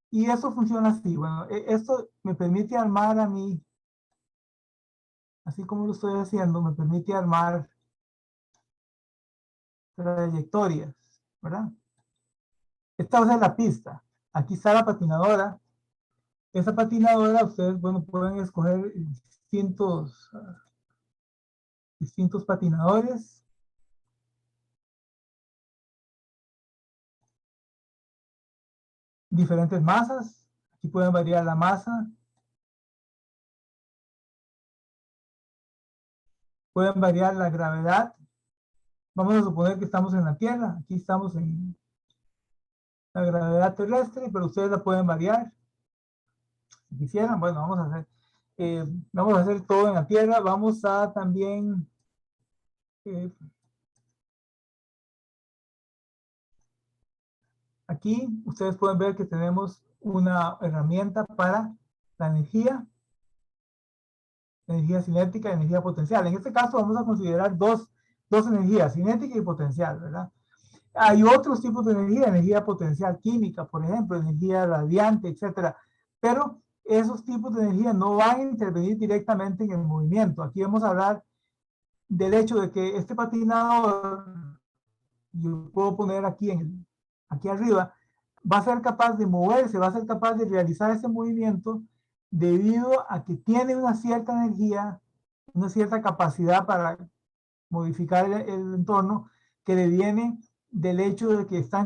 Y esto funciona así. Bueno, esto me permite armar a mí, así como lo estoy haciendo, me permite armar trayectorias, ¿verdad? Esta va a ser la pista. Aquí está la patinadora. esa patinadora, ustedes, bueno, pueden escoger distintos patinadores. Diferentes masas. Aquí pueden variar la masa. Pueden variar la gravedad. Vamos a suponer que estamos en la Tierra. Aquí estamos en la gravedad terrestre, pero ustedes la pueden variar. Si quisieran, bueno, vamos a hacer todo en la Tierra. Vamos a también aquí ustedes pueden ver que tenemos una herramienta para la energía cinética y energía potencial. En este caso vamos a considerar dos energías, cinética y potencial, ¿verdad? Hay otros tipos de energía potencial química, por ejemplo, energía radiante, etcétera. Pero esos tipos de energía no van a intervenir directamente en el movimiento. Aquí vamos a hablar del hecho de que este patinador, yo puedo poner aquí arriba, va a ser capaz de moverse, va a ser capaz de realizar ese movimiento debido a que tiene una cierta energía, una cierta capacidad para modificar el entorno que le viene del hecho de que está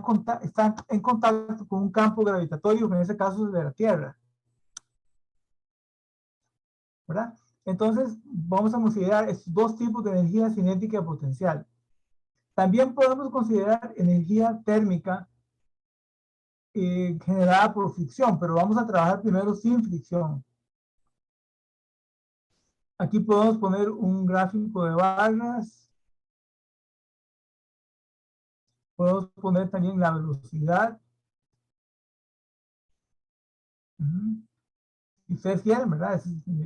en contacto con un campo gravitatorio, que en este caso es de la Tierra. ¿Verdad? Entonces, vamos a considerar estos dos tipos de energía cinética y potencial. También podemos considerar energía térmica generada por fricción, pero vamos a trabajar primero sin fricción. Aquí podemos poner un gráfico de barras. Podemos poner también la velocidad. Si ustedes quieren, ¿verdad?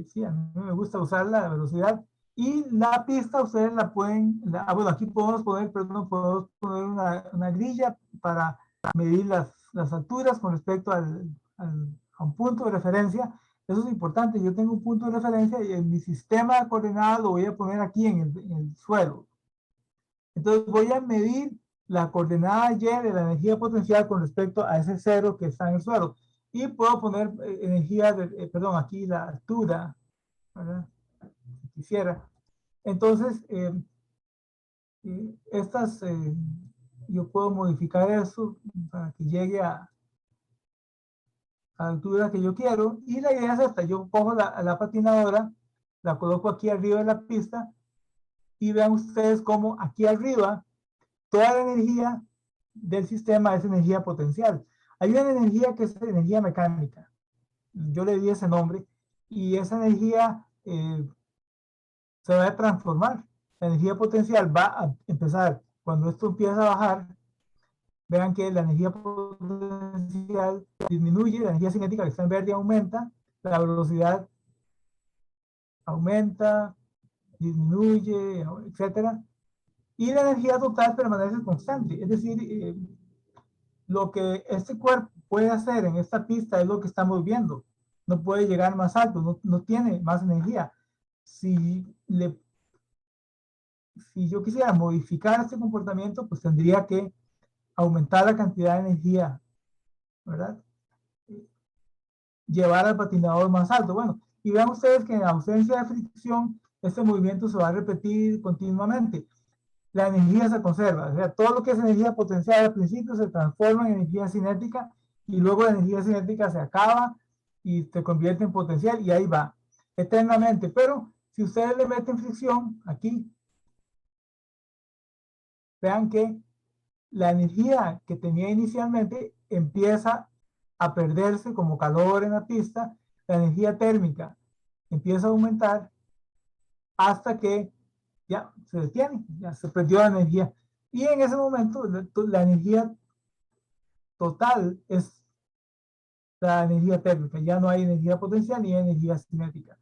Sí, a mí me gusta usar la velocidad. Y la pista ustedes la pueden, bueno, aquí podemos poner, perdón, podemos poner una grilla para medir las alturas con respecto a un punto de referencia. Eso es importante. Yo tengo un punto de referencia y en mi sistema de coordenadas lo voy a poner aquí en el suelo. Entonces voy a medir la coordenada Y de la energía potencial con respecto a ese cero que está en el suelo. Y puedo poner energía, perdón, aquí la altura, ¿verdad? Si quisiera. Entonces, yo puedo modificar eso para que llegue a la altura que yo quiero. Y la idea es esta: yo cojo la patinadora, la coloco aquí arriba de la pista y vean ustedes cómo aquí arriba toda la energía del sistema es energía potencial. Hay una energía que es energía mecánica. Yo le di ese nombre y esa energía se va a transformar. La energía potencial va a empezar, cuando esto empieza a bajar, vean que la energía potencial disminuye, la energía cinética que está en verde aumenta, la velocidad aumenta, disminuye, etcétera. Y la energía total permanece constante. Es decir, lo que este cuerpo puede hacer en esta pista es lo que estamos viendo. No puede llegar más alto, no tiene más energía. Si yo quisiera modificar este comportamiento, pues tendría que aumentar la cantidad de energía, ¿verdad? Llevar al patinador más alto. Bueno, y vean ustedes que en ausencia de fricción, este movimiento se va a repetir continuamente. La energía se conserva, o sea, todo lo que es energía potencial al principio se transforma en energía cinética y luego la energía cinética se acaba y se convierte en potencial y ahí va, eternamente. Pero si ustedes le meten fricción aquí, vean que la energía que tenía inicialmente empieza a perderse como calor en la pista, la energía térmica empieza a aumentar hasta que ya se detiene, ya se perdió la energía. Y en ese momento la energía total es la energía térmica, ya no hay energía potencial ni energía cinética.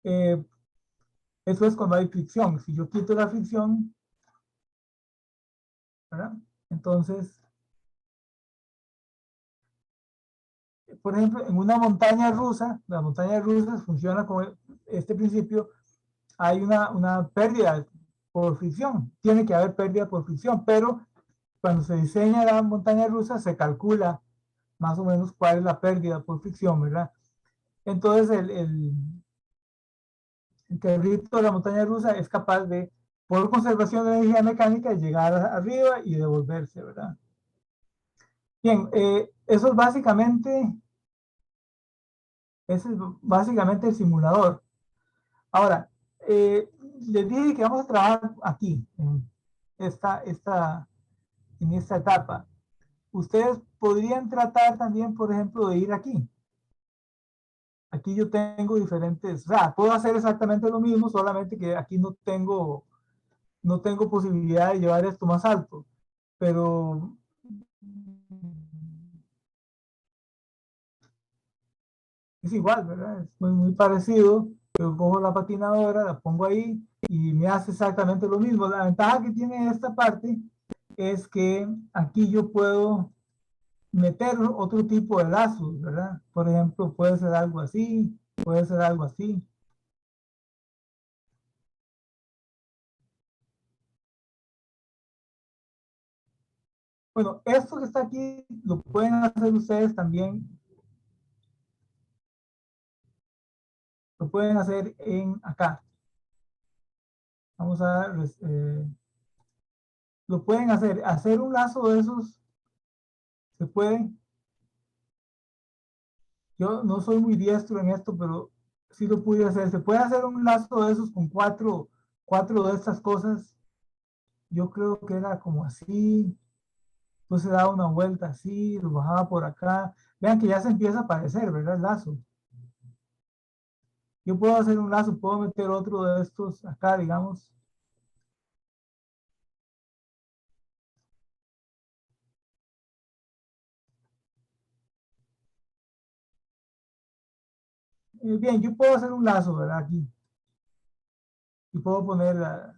Eso es cuando hay fricción. Si yo quito la fricción, ¿verdad? Entonces, por ejemplo, en una montaña rusa, las montañas rusas funcionan con este principio, hay una pérdida por fricción, tiene que haber pérdida por fricción, pero cuando se diseña la montaña rusa se calcula más o menos cuál es la pérdida por fricción, ¿verdad? entonces el carrito de la montaña rusa es capaz de, por conservación de energía mecánica, llegar arriba y devolverse, ¿verdad? Bien, eso ese es básicamente el simulador. Ahora, les dije que vamos a trabajar aquí, en en esta etapa. Ustedes podrían tratar también, por ejemplo, de ir aquí. Aquí yo tengo diferentes, o sea, puedo hacer exactamente lo mismo, solamente que aquí no tengo posibilidad de llevar esto más alto. Pero es igual, ¿verdad? Es muy parecido. Yo cojo la patinadora, la pongo ahí y me hace exactamente lo mismo. La ventaja que tiene esta parte es que aquí yo puedo meter otro tipo de lazos, ¿verdad? Por ejemplo, puede ser algo así, puede ser algo así. Bueno, esto que está aquí lo pueden hacer ustedes también, lo pueden hacer en acá. Vamos a, lo pueden hacer un lazo de esos, se puede. Yo no soy muy diestro en esto, pero sí lo pude hacer. Se puede hacer un lazo de esos con cuatro de estas cosas. Yo creo que era como así. Entonces daba una vuelta así, lo bajaba por acá. Vean que ya se empieza a aparecer, ¿verdad? El lazo. Yo puedo hacer un lazo, puedo meter otro de estos acá, digamos. Bien, yo puedo hacer un lazo, ¿verdad? Aquí. Y puedo poner la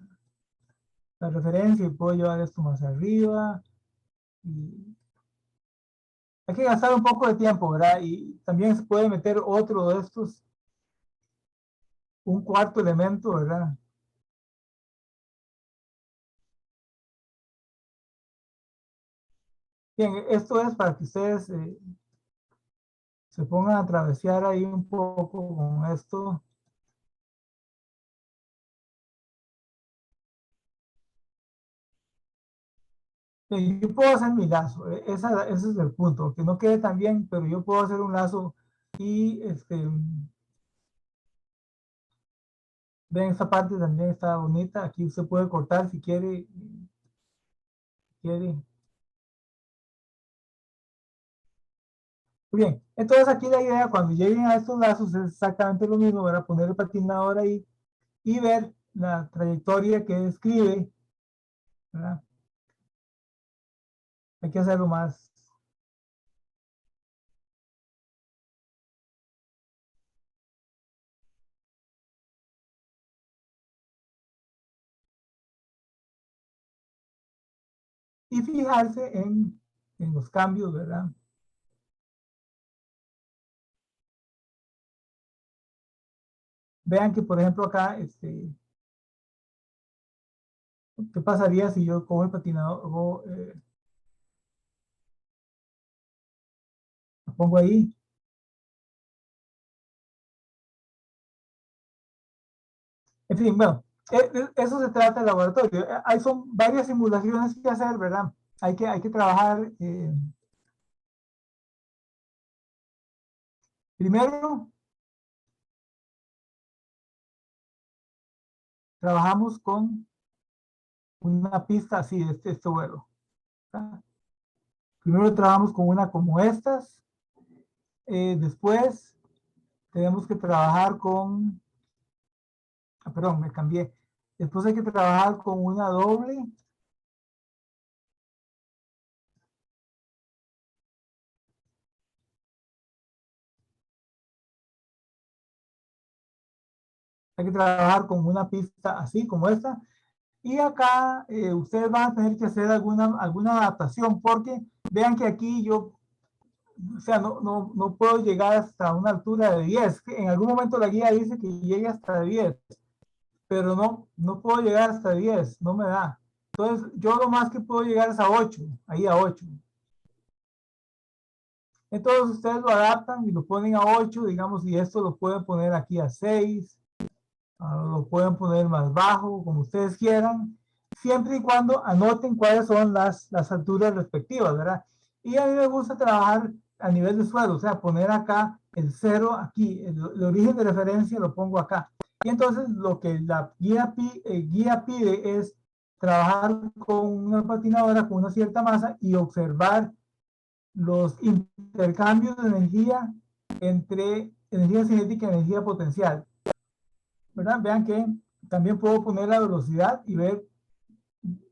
referencia y puedo llevar esto más arriba. Y hay que gastar un poco de tiempo, ¿verdad? Y también se puede meter otro de estos, un cuarto elemento, ¿verdad? Bien, esto es para que ustedes se pongan a travesear ahí un poco con esto. Yo puedo hacer mi lazo, ese es el punto, que no quede tan bien, pero yo puedo hacer un lazo y ven, esta parte también está bonita, aquí usted puede cortar si quiere. Muy bien, entonces aquí la idea cuando lleguen a estos lazos es exactamente lo mismo, ¿verdad? Poner el patinador ahí y ver la trayectoria que describe, ¿verdad? Hay que hacerlo más. Y fijarse en los cambios, ¿verdad? Vean que, por ejemplo, acá, ¿qué pasaría si yo cojo el patinador, lo pongo ahí? En fin, bueno, eso se trata del laboratorio. Hay son varias simulaciones que hacer, ¿verdad? Hay que trabajar. Primero, trabajamos con una pista así, este vuelo. ¿Verdad? Primero trabajamos con una como estas. Después tenemos que trabajar con, perdón, me cambié. Después hay que trabajar con una doble. Hay que trabajar con una pista así como esta. Y acá ustedes van a tener que hacer alguna adaptación porque vean que aquí yo, o sea, no puedo llegar hasta una altura de 10. En algún momento la guía dice que llegue hasta 10, pero no puedo llegar hasta 10, no me da. Entonces, yo lo más que puedo llegar es a 8, ahí a 8. Entonces ustedes lo adaptan y lo ponen a 8, digamos, y esto lo pueden poner aquí a 6, lo pueden poner más bajo, como ustedes quieran, siempre y cuando anoten cuáles son las alturas respectivas, ¿verdad? Y a mí me gusta trabajar a nivel de suelo, o sea, poner acá el 0 aquí, el origen de referencia lo pongo acá. Y entonces lo que la guía pide es trabajar con una patinadora con una cierta masa y observar los intercambios de energía entre energía cinética y energía potencial, ¿verdad? Vean que también puedo poner la velocidad y ver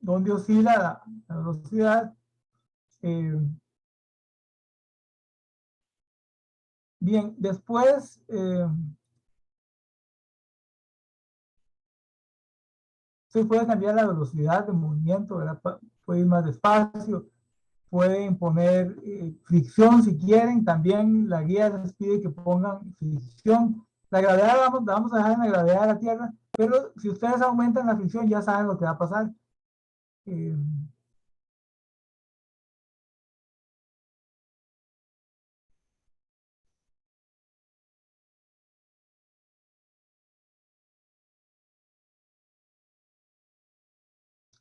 dónde oscila la velocidad. Bien, después se puede cambiar la velocidad de movimiento, ¿verdad? Puede ir más despacio, pueden poner fricción si quieren, también la guía les pide que pongan fricción. La gravedad vamos a dejar en la gravedad de la Tierra, pero si ustedes aumentan la fricción ya saben lo que va a pasar.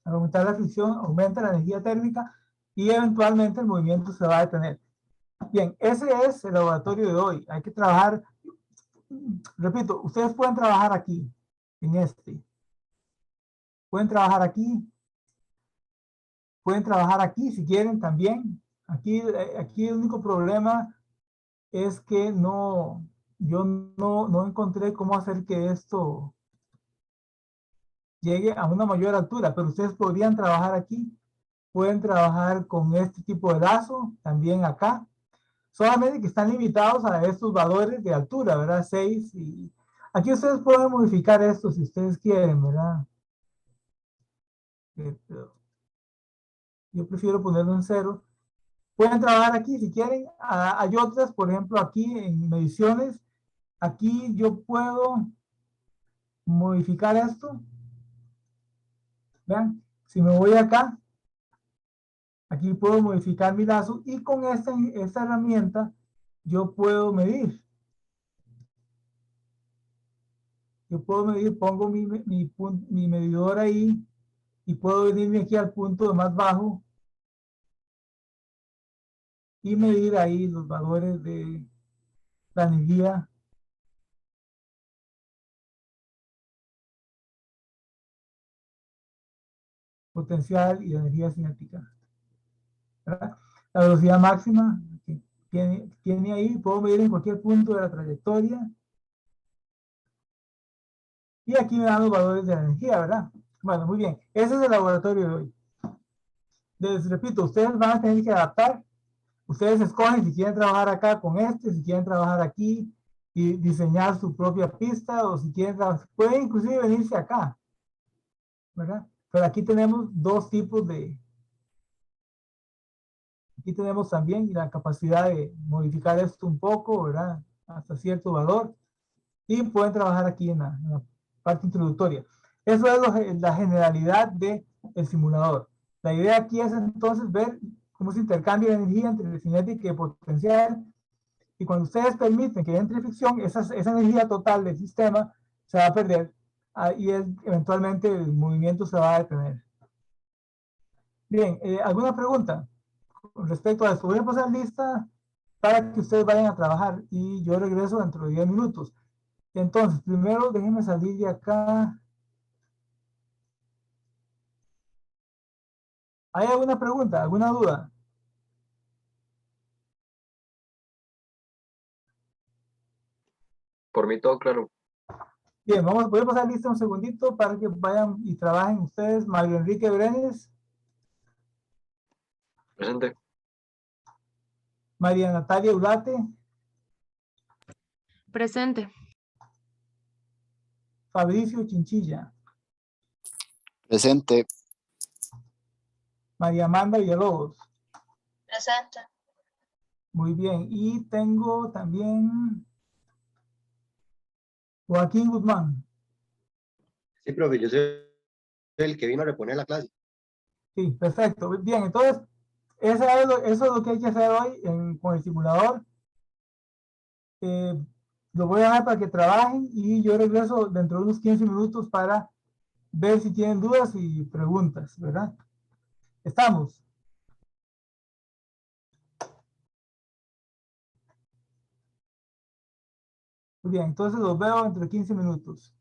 Al aumentar la fricción, aumenta la energía térmica y eventualmente el movimiento se va a detener. Bien, ese es el laboratorio de hoy. Hay que trabajar, repito, ustedes pueden trabajar aquí, en este. Pueden trabajar aquí. Pueden trabajar aquí si quieren también. Aquí el único problema es que yo no encontré cómo hacer que esto llegue a una mayor altura, pero ustedes podrían trabajar aquí. Pueden trabajar con este tipo de lazo, también acá. Solamente que están limitados a estos valores de altura, ¿verdad? 6 y... Aquí ustedes pueden modificar esto si ustedes quieren, ¿verdad? Yo prefiero ponerlo en 0. Pueden trabajar aquí si quieren. Hay otras, por ejemplo, aquí en mediciones. Aquí yo puedo modificar esto. Vean, si me voy acá, aquí puedo modificar mi lazo y con esta herramienta yo puedo medir. Yo puedo medir, pongo mi medidor ahí y puedo venirme aquí al punto de más bajo y medir ahí los valores de la energía potencial y la energía cinética, ¿verdad? La velocidad máxima que tiene ahí, puedo medir en cualquier punto de la trayectoria. Y aquí me dan los valores de la energía, ¿verdad? Bueno, muy bien. Ese es el laboratorio de hoy. Les repito, ustedes van a tener que adaptar. Ustedes escogen si quieren trabajar acá con este, si quieren trabajar aquí y diseñar su propia pista, o si quieren trabajar, pueden inclusive venirse acá, ¿verdad? Pero aquí tenemos dos tipos de... Aquí tenemos también la capacidad de modificar esto un poco, ¿verdad? Hasta cierto valor. Y pueden trabajar aquí en la parte introductoria. Eso es la generalidad del simulador. La idea aquí es entonces ver cómo se intercambia la energía entre cinética y potencial. Y cuando ustedes permiten que entre fricción, esa energía total del sistema se va a perder y eventualmente el movimiento se va a detener. Bien, ¿alguna pregunta con respecto a esto? Voy a pasar lista para que ustedes vayan a trabajar y yo regreso dentro de 10 minutos. Entonces, primero déjenme salir de acá. ¿Hay alguna pregunta, alguna duda? Por mí todo claro. Bien, voy a pasar lista un segundito para que vayan y trabajen ustedes. Mario Enrique Brenes, Presente. María Natalia Ulate, Presente. Fabricio Chinchilla, Presente. María Amanda Villalobos. Presente. Muy bien, y tengo también Joaquín Guzmán. Sí, profe, yo soy el que vino a reponer la clase. Sí, perfecto. Bien, entonces Eso es lo que hay que hacer hoy con el simulador. Lo voy a dejar para que trabajen y yo regreso dentro de unos 15 minutos para ver si tienen dudas y preguntas, ¿verdad? Estamos. Muy bien, entonces los veo dentro de 15 minutos.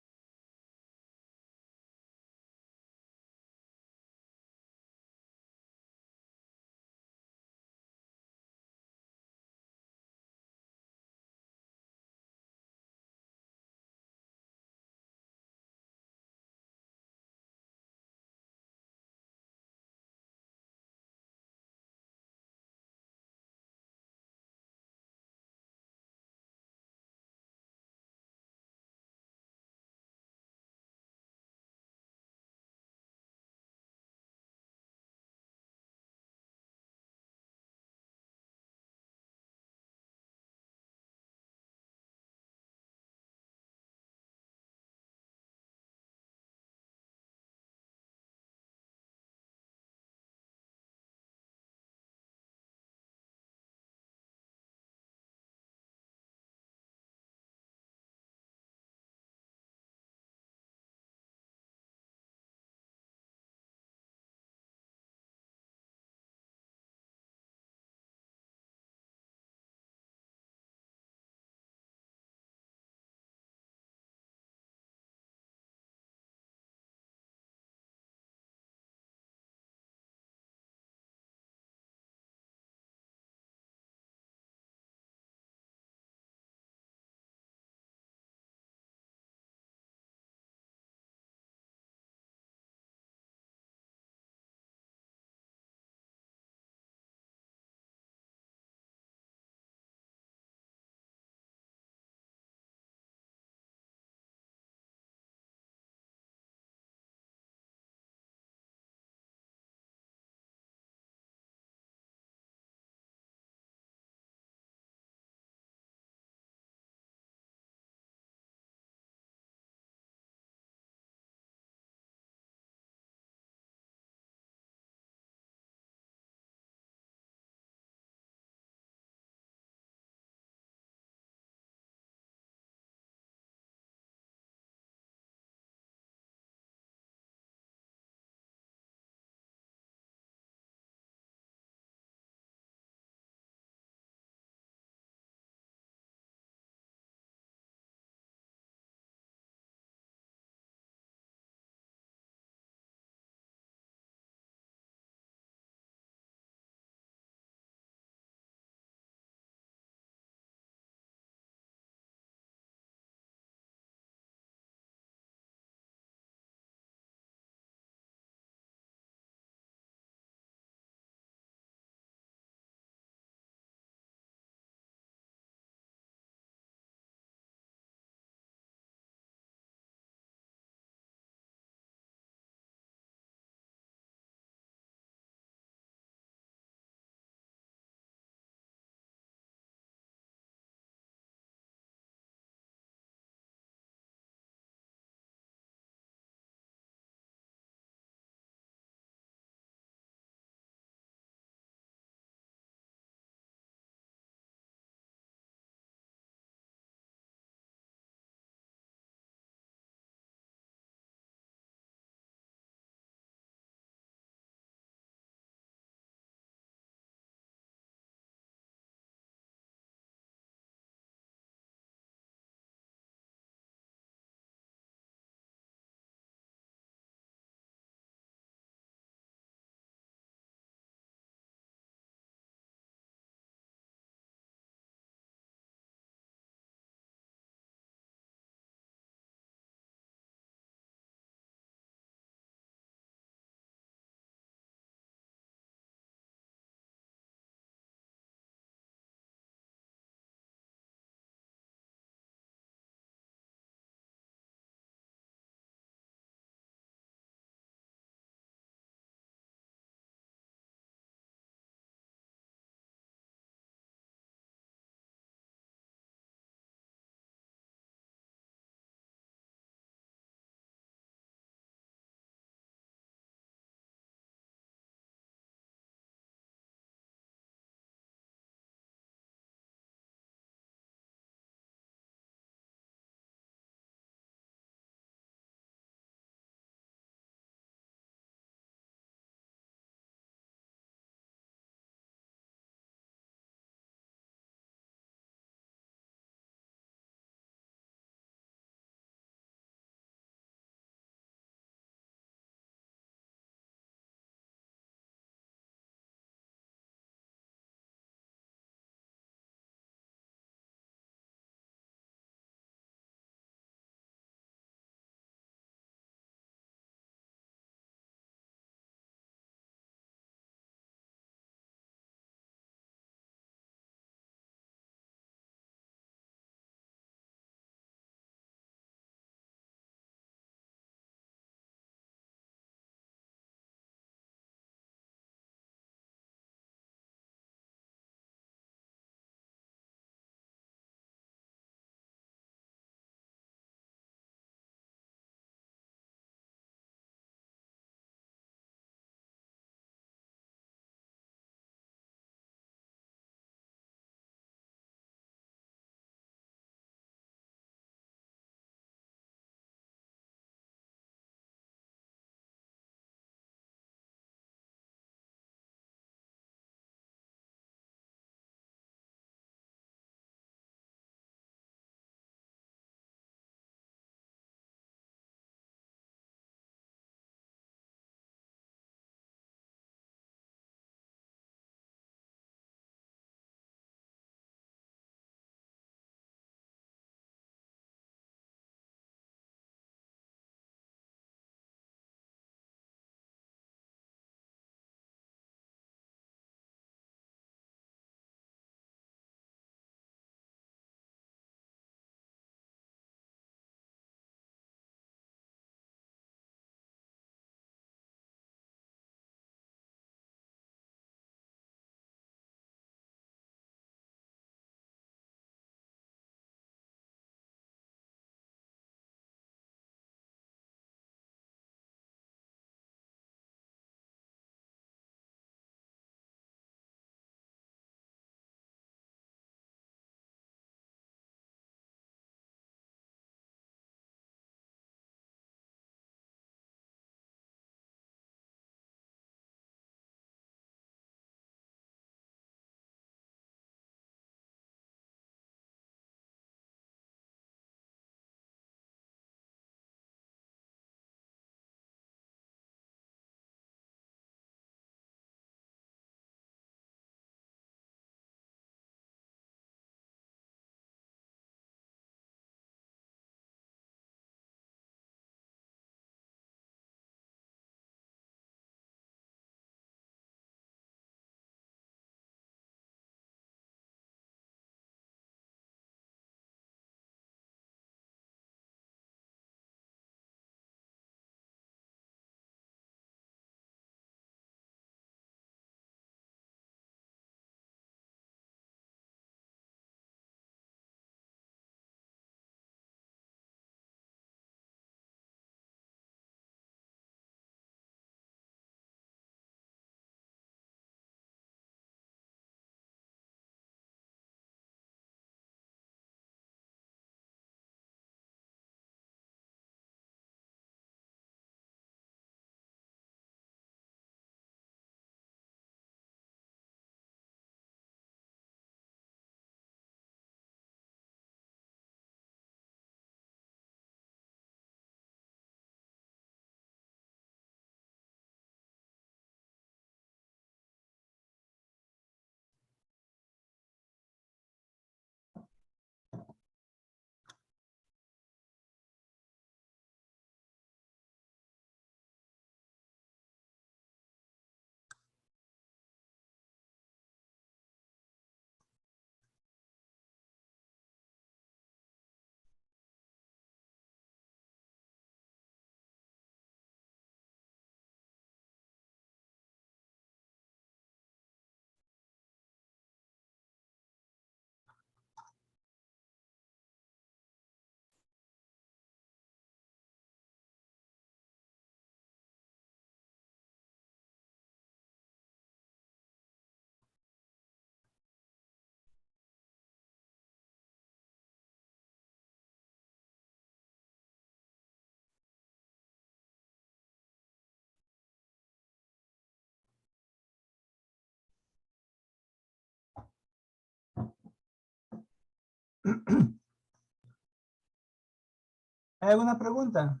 ¿Hay alguna pregunta?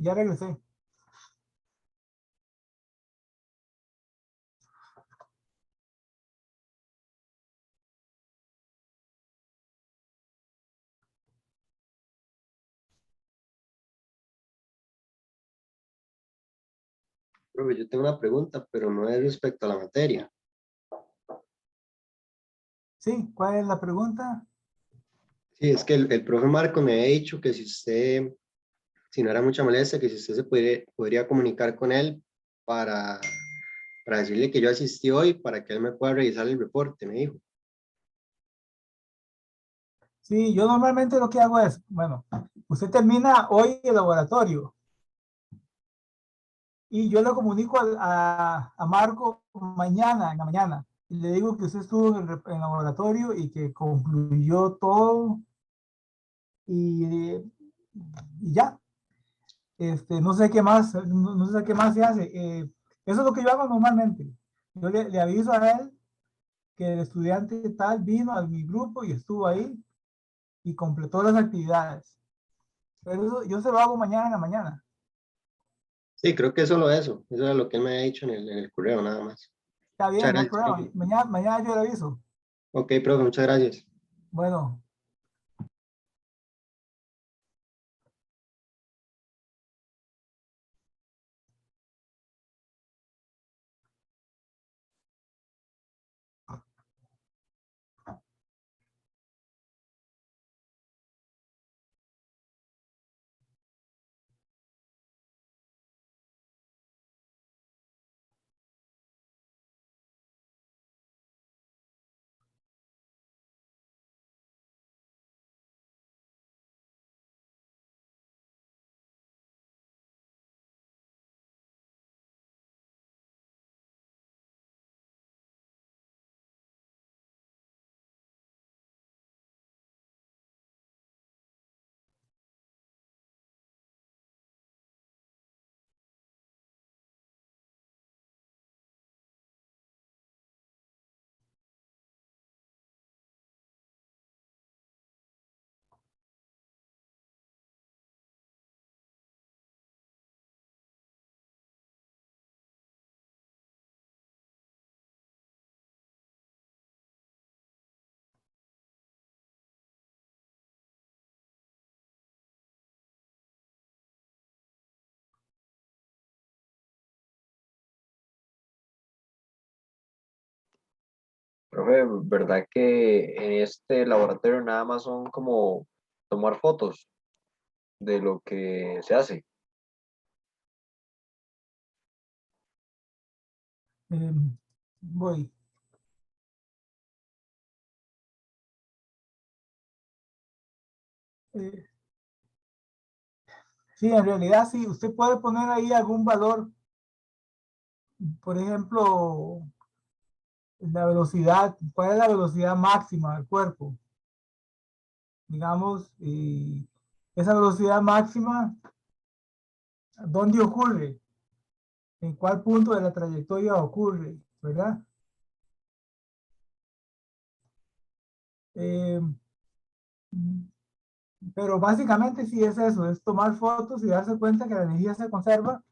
Ya regresé. Profe, yo tengo una pregunta, pero no es respecto a la materia. Sí, ¿cuál es la pregunta? Sí, es que el profe Marco me había dicho que si usted, si no era mucha molestia, que si usted se podría comunicar con él para, para decirle que yo asistí hoy, para que él me pueda revisar el reporte, me dijo. Sí, yo normalmente lo que hago es, bueno, usted termina hoy el laboratorio y yo le comunico a Marco mañana, en la mañana, y le digo que usted estuvo en el laboratorio y que concluyó todo y, y ya. No sé qué más, no sé qué más se hace. Eso es lo que yo hago normalmente. Yo le aviso a él que el estudiante tal vino a mi grupo y estuvo ahí y completó las actividades. Pero eso yo se lo hago mañana en la mañana. Sí, creo que es solo eso. Eso era lo que él me había dicho en el correo, nada más. Está Muchas bien, no hay gracias, problema. profe. Mañana yo le aviso. Ok, profe, muchas gracias. Bueno, Profe, ¿verdad que en este laboratorio nada más son como tomar fotos de lo que se hace? voy. Eh, sí, en realidad sí, usted puede poner ahí algún valor, por ejemplo, la velocidad, ¿cuál es la velocidad máxima del cuerpo? Digamos, y esa velocidad máxima, ¿dónde ocurre? ¿En cuál punto de la trayectoria ocurre? ¿Verdad? Eh, pero básicamente sí es eso, es tomar fotos y darse cuenta que la energía se conserva,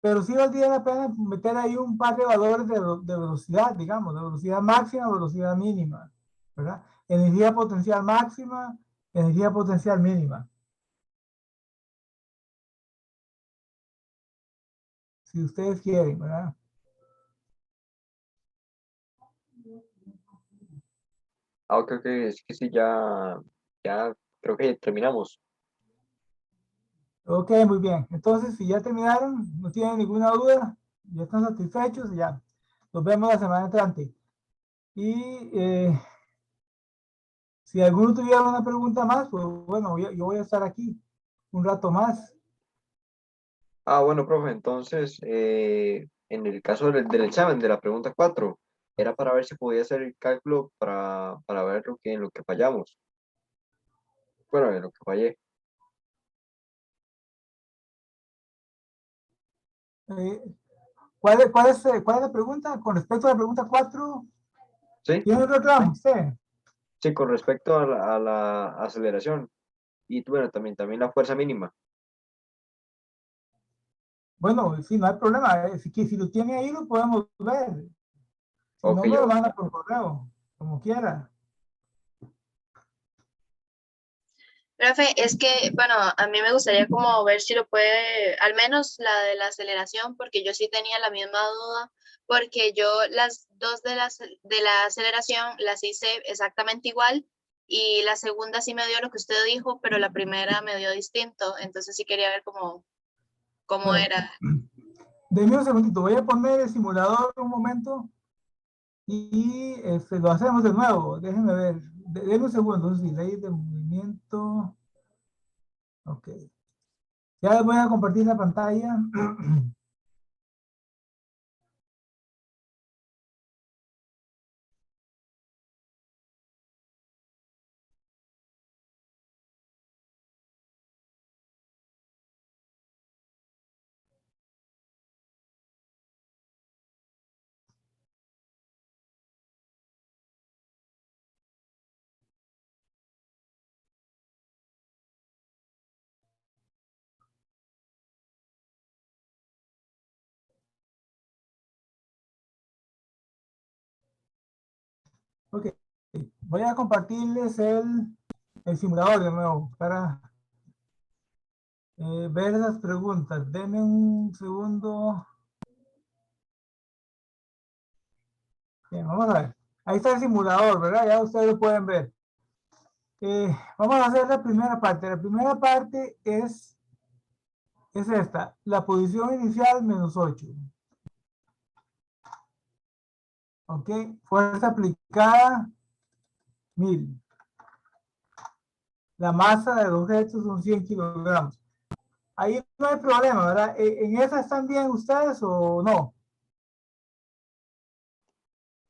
pero sí valdría la pena meter ahí un par de valores de velocidad, digamos, de velocidad máxima, velocidad mínima, ¿verdad? Energía potencial máxima, energía potencial mínima. Si ustedes quieren, ¿verdad? Ah, ok, ok, es que sí, ya creo que terminamos. Ok, muy bien. Entonces, si ya terminaron, no tienen ninguna duda, ya están satisfechos, ya. Nos vemos la semana entrante. Y si alguno tuviera una pregunta más, pues bueno, yo voy a estar aquí un rato más. Ah, bueno, profe, entonces, en el caso del examen de la pregunta 4 era para ver si podía hacer el cálculo para ver en lo que fallamos. Bueno, en lo que fallé. Eh, cuál es la pregunta? Con respecto a la pregunta 4, ¿Sí? ¿tiene otro reclamo usted? Sí, con respecto a la aceleración. Y bueno, también la fuerza mínima. Bueno, sí, no hay problema. Si lo tiene ahí, lo podemos ver. Si Ok, no, me lo yo, manda por correo, como quiera. Profe, es que, bueno, a mí me gustaría como ver si lo puede, al menos la de la aceleración, porque yo sí tenía la misma duda, porque yo las dos de la aceleración las hice exactamente igual y la segunda sí me dio lo que usted dijo, pero la primera me dio distinto, entonces sí quería ver cómo Bueno, era. denme un segundito. Voy a poner el simulador un momento y lo hacemos de nuevo. Déjenme ver. Denme un segundo. Sí, ley de movimiento. Ok. Ya les voy a compartir la pantalla. Ok. Voy a compartirles el simulador de nuevo para ver esas preguntas. Denme un segundo. Bien, vamos a ver. Ahí está el simulador, ¿verdad? Ya ustedes lo pueden ver. Vamos a hacer la primera parte. La primera parte es esta. La posición inicial menos 8. ¿Ok? Fuerza aplicada 1000. La masa del objeto son 100 kilogramos. Ahí no hay problema, ¿verdad? ¿En esa están bien ustedes o no?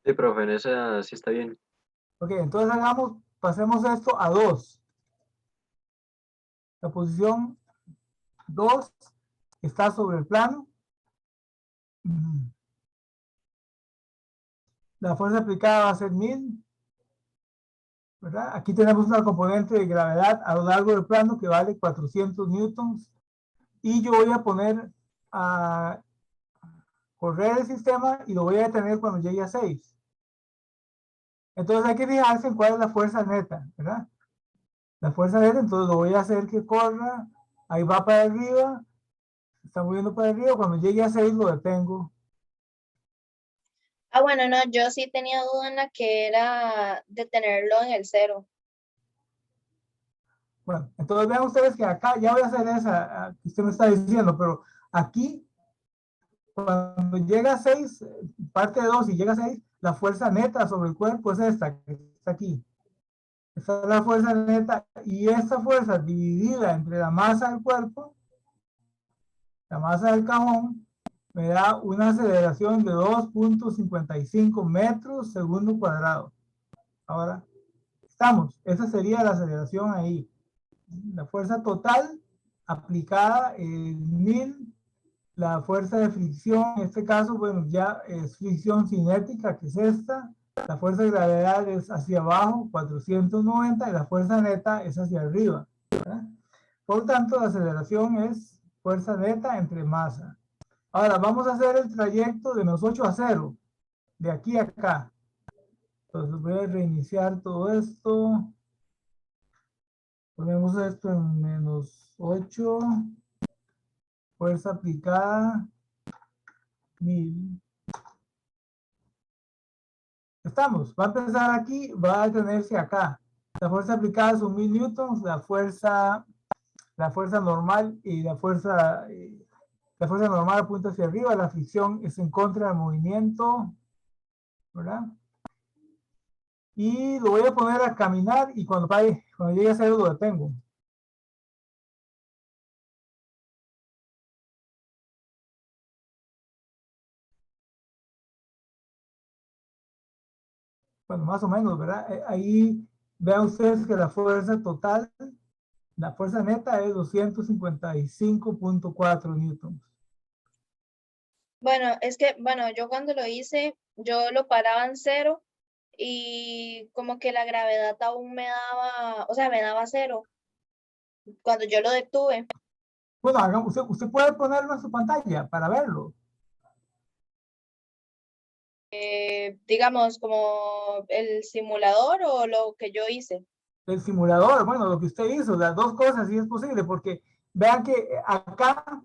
sí, profe, en esa sí está bien. Ok, entonces pasemos esto a 2. La posición 2 está sobre el plano. La fuerza aplicada va a ser 1000. ¿Verdad? Aquí tenemos una componente de gravedad a lo largo del plano que vale 400 newtons. Y yo voy a poner a correr el sistema y lo voy a detener cuando llegue a 6. Entonces hay que fijarse en cuál es la fuerza neta, ¿verdad? La fuerza neta, entonces lo voy a hacer que corra, ahí va para arriba, está moviendo para arriba, cuando llegue a 6 lo detengo. Ah, bueno, no, yo sí tenía duda en la que era de tenerlo en el 0. Bueno, entonces vean ustedes que acá ya voy a hacer esa que usted me está diciendo, pero aquí, cuando llega a 6, parte de 2 y llega a 6, la fuerza neta sobre el cuerpo es esta, que está aquí. Esta es la fuerza neta y esta fuerza dividida entre la masa del cuerpo, la masa del cajón, me da una aceleración de 2.55 metros segundo cuadrado. Ahora, estamos. Esa sería la aceleración ahí. La fuerza total aplicada en 1000. La fuerza de fricción, en este caso, bueno, ya es fricción cinética, que es esta. La fuerza de gravedad es hacia abajo, 490, y la fuerza neta es hacia arriba, ¿verdad? Por tanto, la aceleración es fuerza neta entre masa. Ahora, vamos a hacer el trayecto de menos 8 a 0, de aquí a acá. Entonces voy a reiniciar todo esto. Ponemos esto en menos 8. Fuerza aplicada, 1000. Estamos. Va a empezar aquí, va a detenerse acá. La fuerza aplicada son 1000 newtons, la fuerza normal y la fuerza normal apunta hacia arriba, la fricción es en contra del movimiento, ¿verdad? Y lo voy a poner a caminar y cuando llegue a cero lo detengo. Bueno, más o menos, ¿verdad? Ahí vean ustedes que la fuerza total, la fuerza neta es 255.4 newtons. Bueno, es que, bueno, yo cuando lo hice, yo lo paraba en 0 y como que la gravedad aún me daba, o sea, me daba 0 cuando yo lo detuve. Bueno, usted puede ponerlo en su pantalla para verlo. Digamos, como el simulador o lo que yo hice. El simulador, bueno, lo que usted hizo, las dos cosas, sí es posible, porque vean que acá,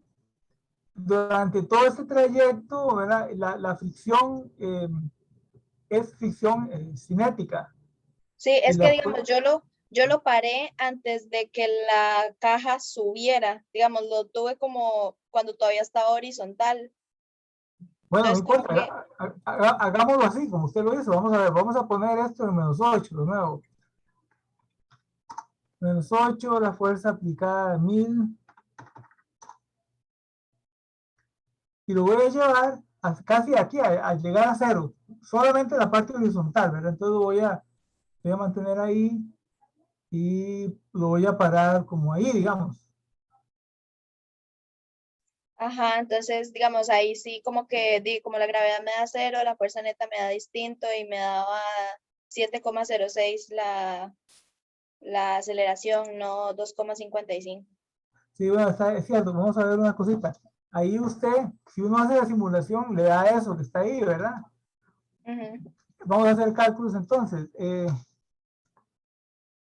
durante todo este trayecto, ¿verdad? La fricción es fricción cinética. Sí, Y es que la, digamos, yo lo paré antes de que la caja subiera, digamos, lo tuve como cuando todavía estaba horizontal. bueno, no Entonces, como importa, que, hagámoslo así, como usted lo hizo. Vamos a ver, vamos a poner esto en -8, de nuevo. -8, la fuerza aplicada 1000. Y lo voy a llevar casi aquí, a llegar a 0. Solamente la parte horizontal, ¿verdad? Entonces voy a mantener ahí y lo voy a parar como ahí, digamos. ajá, entonces, digamos, ahí sí como que, como la gravedad me da 0, la fuerza neta me da distinto y me daba 7,06 la aceleración, no 2,55. Sí, bueno, es cierto. Vamos a ver una cosita. Ahí usted, si uno hace la simulación, le da eso que está ahí, ¿verdad? Ujú. Vamos a hacer cálculos entonces.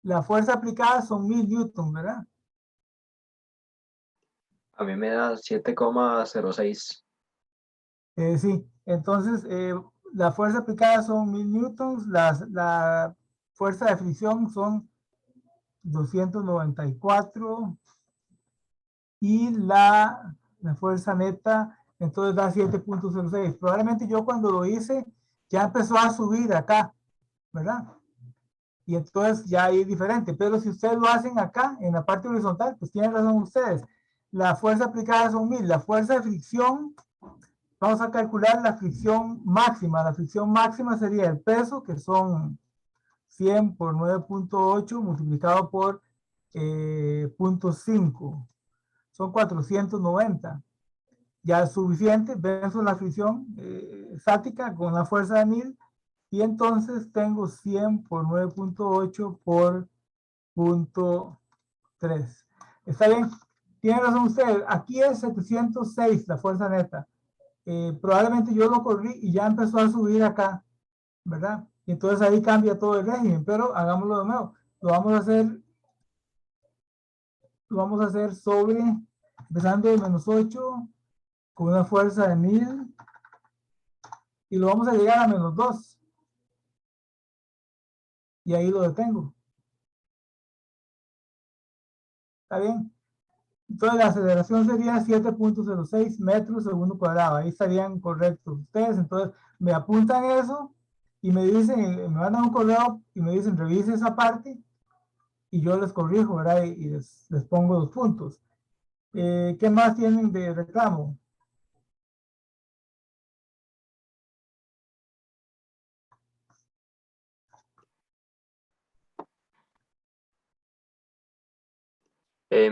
La fuerza aplicada son 1000 newtons, ¿verdad? A mí me da 7,06. Sí, entonces la fuerza aplicada son 1000 newtons, la fuerza de fricción son 294 y la fuerza neta entonces da 7,06. Probablemente yo cuando lo hice ya empezó a subir acá, ¿verdad? Y entonces ya ahí es diferente. Pero si ustedes lo hacen acá, en la parte horizontal, pues tienen razón ustedes. La fuerza aplicada son 1000. La fuerza de fricción, vamos a calcular la fricción máxima. La fricción máxima sería el peso, que son 100 por 9,8 multiplicado por 0,5. Son 490. Ya es suficiente, versus la fricción estática con la fuerza de 1000. Y entonces tengo 100 por 9,8 por 0,3. ¿Está bien? Tiene razón usted. Aquí es 706 la fuerza neta. Probablemente yo lo corrí y ya empezó a subir acá, ¿verdad? Y entonces ahí cambia todo el régimen, pero hagámoslo de nuevo. Lo vamos a hacer sobre, empezando de -8, con una fuerza de 1000, y lo vamos a llegar a -2. Y ahí lo detengo. ¿Está bien? Entonces la aceleración sería 7,06 metros segundo cuadrado. Ahí estarían correctos ustedes. Entonces me apuntan eso y me dicen, me mandan un correo y me dicen, revise esa parte y yo les corrijo, ¿verdad? Y les pongo los puntos. ¿Qué más tienen de reclamo?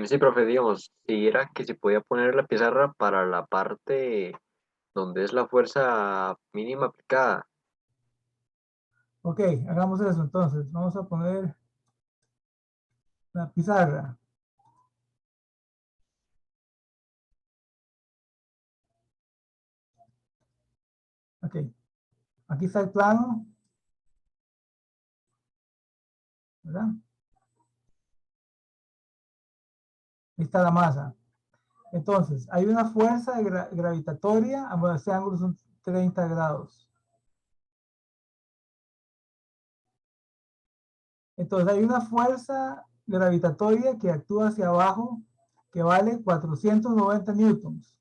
Sí, profe, digamos, si era que se podía poner la pizarra para la parte donde es la fuerza mínima aplicada. Ok, hagamos eso entonces. Vamos a poner la pizarra. Ok, aquí está el plano, ¿verdad? Ahí está la masa. Entonces, hay una fuerza gravitatoria, bueno, este ángulo son 30 grados. Entonces, hay una fuerza gravitatoria que actúa hacia abajo que vale 490 newtons.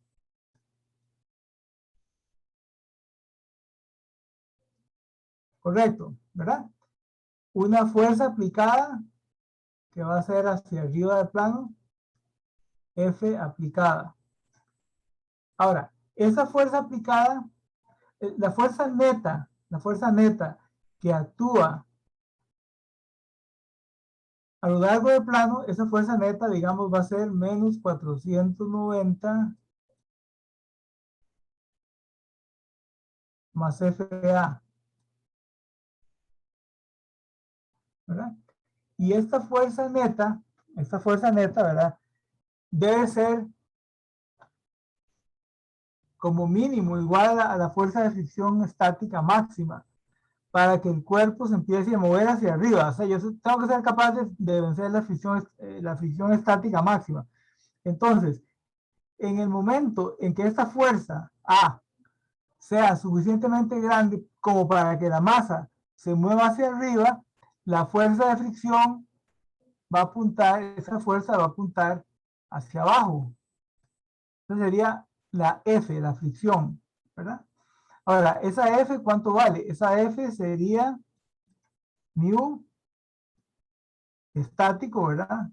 Correcto, ¿verdad? Una fuerza aplicada que va a ser hacia arriba del plano, F aplicada. Ahora, esa fuerza aplicada, la fuerza neta que actúa a lo largo del plano, esa fuerza neta, digamos, va a ser menos 490 más FA. ¿verdad? Y esta fuerza neta, ¿verdad? Debe ser como mínimo igual a la fuerza de fricción estática máxima para que el cuerpo se empiece a mover hacia arriba. O sea, yo tengo que ser capaz de vencer la fricción estática máxima. Entonces, en el momento en que esta fuerza A sea suficientemente grande como para que la masa se mueva hacia arriba, la fuerza de fricción esa fuerza va a apuntar hacia abajo. Entonces sería la F, la fricción, ¿verdad? Ahora, esa F, ¿cuánto vale? Esa F sería mu estático, ¿verdad?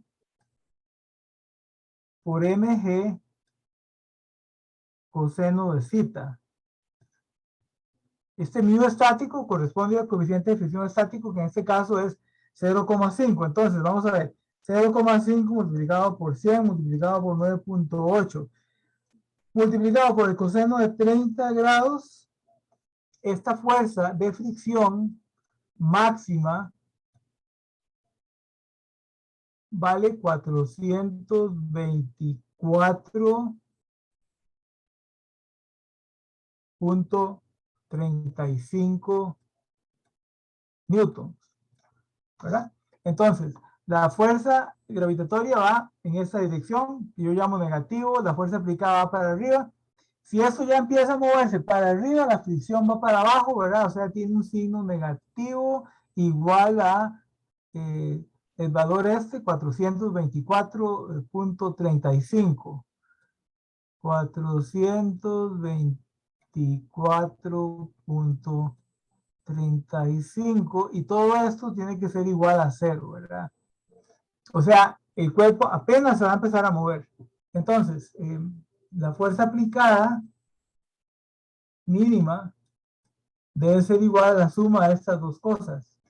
Por mg coseno de zeta. Este mu estático corresponde al coeficiente de fricción estático, que en este caso es 0,5. Entonces, vamos a ver, 0,5 multiplicado por 100 multiplicado por 9.8 multiplicado por el coseno de 30 grados. Esta fuerza de fricción máxima vale 424.35 newtons, ¿verdad? Entonces, la fuerza gravitatoria va en esta dirección, que yo llamo negativo, la fuerza aplicada va para arriba. Si esto ya empieza a moverse para arriba, la fricción va para abajo, ¿verdad? O sea, tiene un signo negativo igual a el valor 424.35. 424.35, y todo esto tiene que ser igual a 0, ¿verdad? O sea, el cuerpo apenas se va a empezar a mover. Entonces, la fuerza aplicada mínima debe ser igual a la suma de estas dos cosas.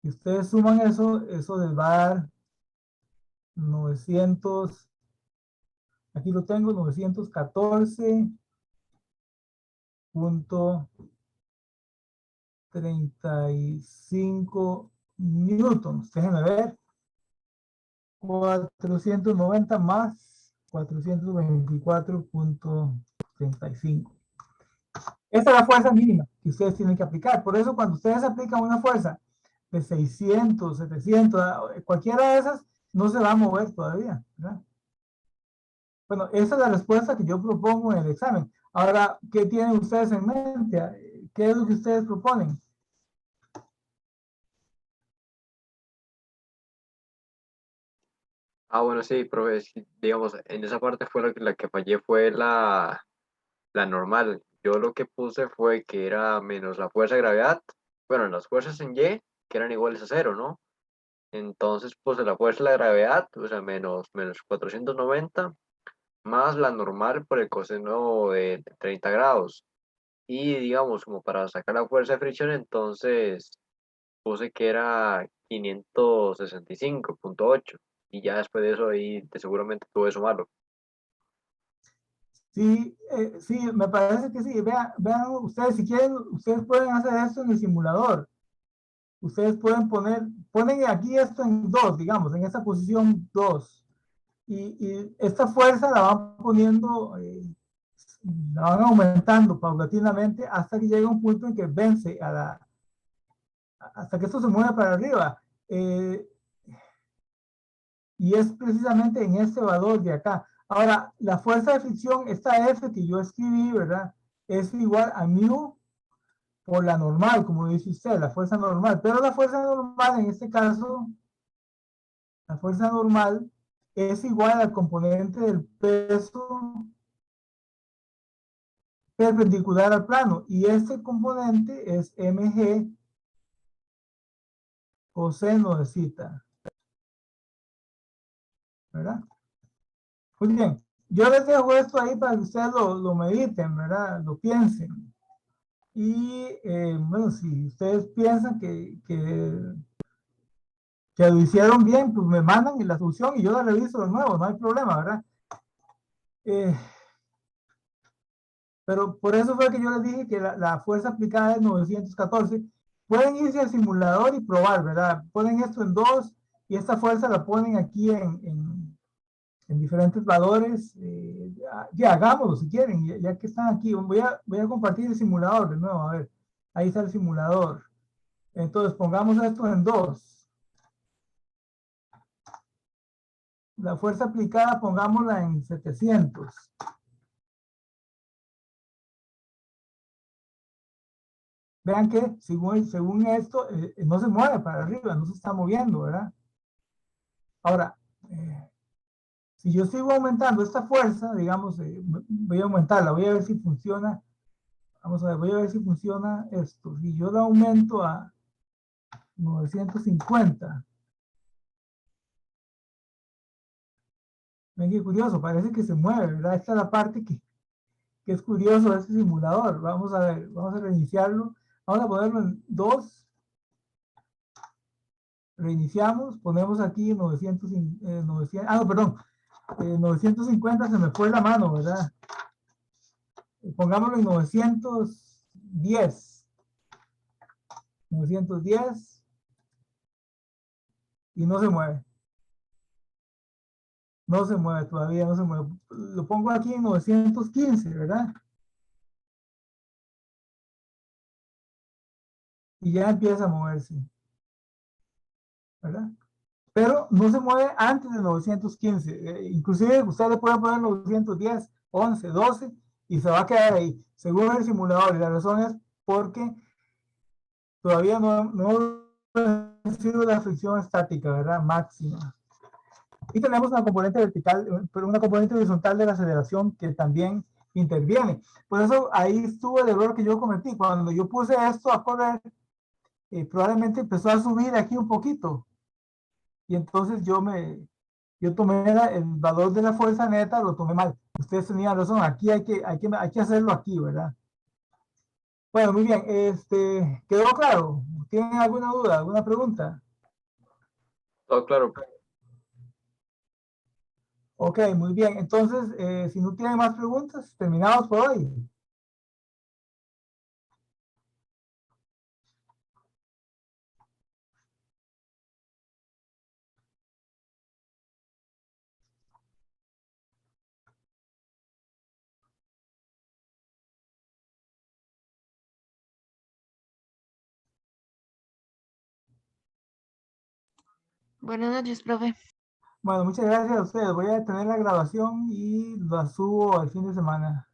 Si ustedes suman eso, eso les va a dar 900, aquí lo tengo, 914.35 newtons. Déjenme ver. 490 más 424.35. Esta es la fuerza mínima que ustedes tienen que aplicar. Por eso, cuando ustedes aplican una fuerza de 600, 700, cualquiera de esas, no se va a mover todavía, ¿verdad? Bueno, esa es la respuesta que yo propongo en el examen. Ahora, ¿qué tienen ustedes en mente? ¿Qué es lo que ustedes proponen? Bueno, sí, profe, sí, digamos, en esa parte fue la que fallé fue la normal. Yo lo que puse fue que era menos la fuerza de gravedad, bueno, las fuerzas en Y, que eran iguales a 0, ¿no? Entonces puse la fuerza de la gravedad, o sea, menos 490, más la normal por el coseno de 30 grados. Y digamos, como para sacar la fuerza de fricción, entonces puse que era 565.8. Y ya después de eso, ahí seguramente tuve eso malo. Sí, sí, me parece que sí. Vean ustedes, si quieren, ustedes pueden hacer esto en el simulador. Ustedes ponen aquí esto en 2, digamos, en esta posición 2. Y esta fuerza la van poniendo, la van aumentando paulatinamente hasta que llega un punto en que vence hasta que esto se mueve para arriba. Y es precisamente en este valor de acá. Ahora, la fuerza de fricción, esta F que yo escribí, ¿verdad? Es igual a mu por la normal, como dice usted, la fuerza normal. Pero la fuerza normal, en este caso, la fuerza normal es igual al componente del peso perpendicular al plano. Y este componente es mg coseno de zeta, ¿verdad? Muy bien. Yo les dejo esto ahí para que ustedes lo mediten, ¿verdad? Lo piensen. Y bueno, si ustedes piensan que lo hicieron bien, pues me mandan la solución y yo la reviso de nuevo, no hay problema, ¿verdad? Pero por eso fue que yo les dije que la fuerza aplicada es 914, pueden irse al simulador y probar, ¿verdad? Ponen esto en 2 y esta fuerza la ponen aquí en diferentes valores. Ya, hagámoslo si quieren, ya que están aquí. Voy a compartir el simulador de nuevo, a ver. Ahí está el simulador. Entonces, pongamos esto en 2. La fuerza aplicada, pongámosla en 700. Vean que según esto, no se mueve para arriba, no se está moviendo, ¿verdad? Ahora, si yo sigo aumentando esta fuerza, digamos, voy a aumentarla, voy a ver si funciona. Vamos a ver, voy a ver si funciona esto. Si yo la aumento a 950. Ven qué curioso, parece que se mueve, ¿verdad? Esta es la parte que es curioso de este simulador. Vamos a ver, vamos a reiniciarlo. Vamos a ponerlo en 2. Reiniciamos, ponemos aquí 900, 900 no, perdón, 950 se me fue la mano, ¿verdad? Pongámoslo en 910. 910 y no se mueve. No se mueve todavía, no se mueve. Lo pongo aquí en 915, ¿verdad? Y ya empieza a moverse, ¿verdad? Pero no se mueve antes de 915. Inclusive usted le puede poner 910, 11, 12 y se va a quedar ahí, según el simulador. Y la razón es porque todavía no ha sido la fricción estática, ¿verdad? Máxima. Y tenemos una componente vertical, pero una componente horizontal de la aceleración que también interviene. Por eso ahí estuvo el error que yo cometí. Cuando yo puse esto a correr, probablemente empezó a subir aquí un poquito. Y entonces yo tomé el valor de la fuerza neta, lo tomé mal. Ustedes tenían razón, aquí hay que hacerlo aquí, ¿verdad? Bueno, muy bien. ¿Quedó claro? ¿Tienen alguna duda, alguna pregunta? Todo claro. Ok, muy bien. Entonces, si no tienen más preguntas, terminamos por hoy. Buenas noches, profe. Bueno, muchas gracias a ustedes. Voy a detener la grabación y la subo al fin de semana.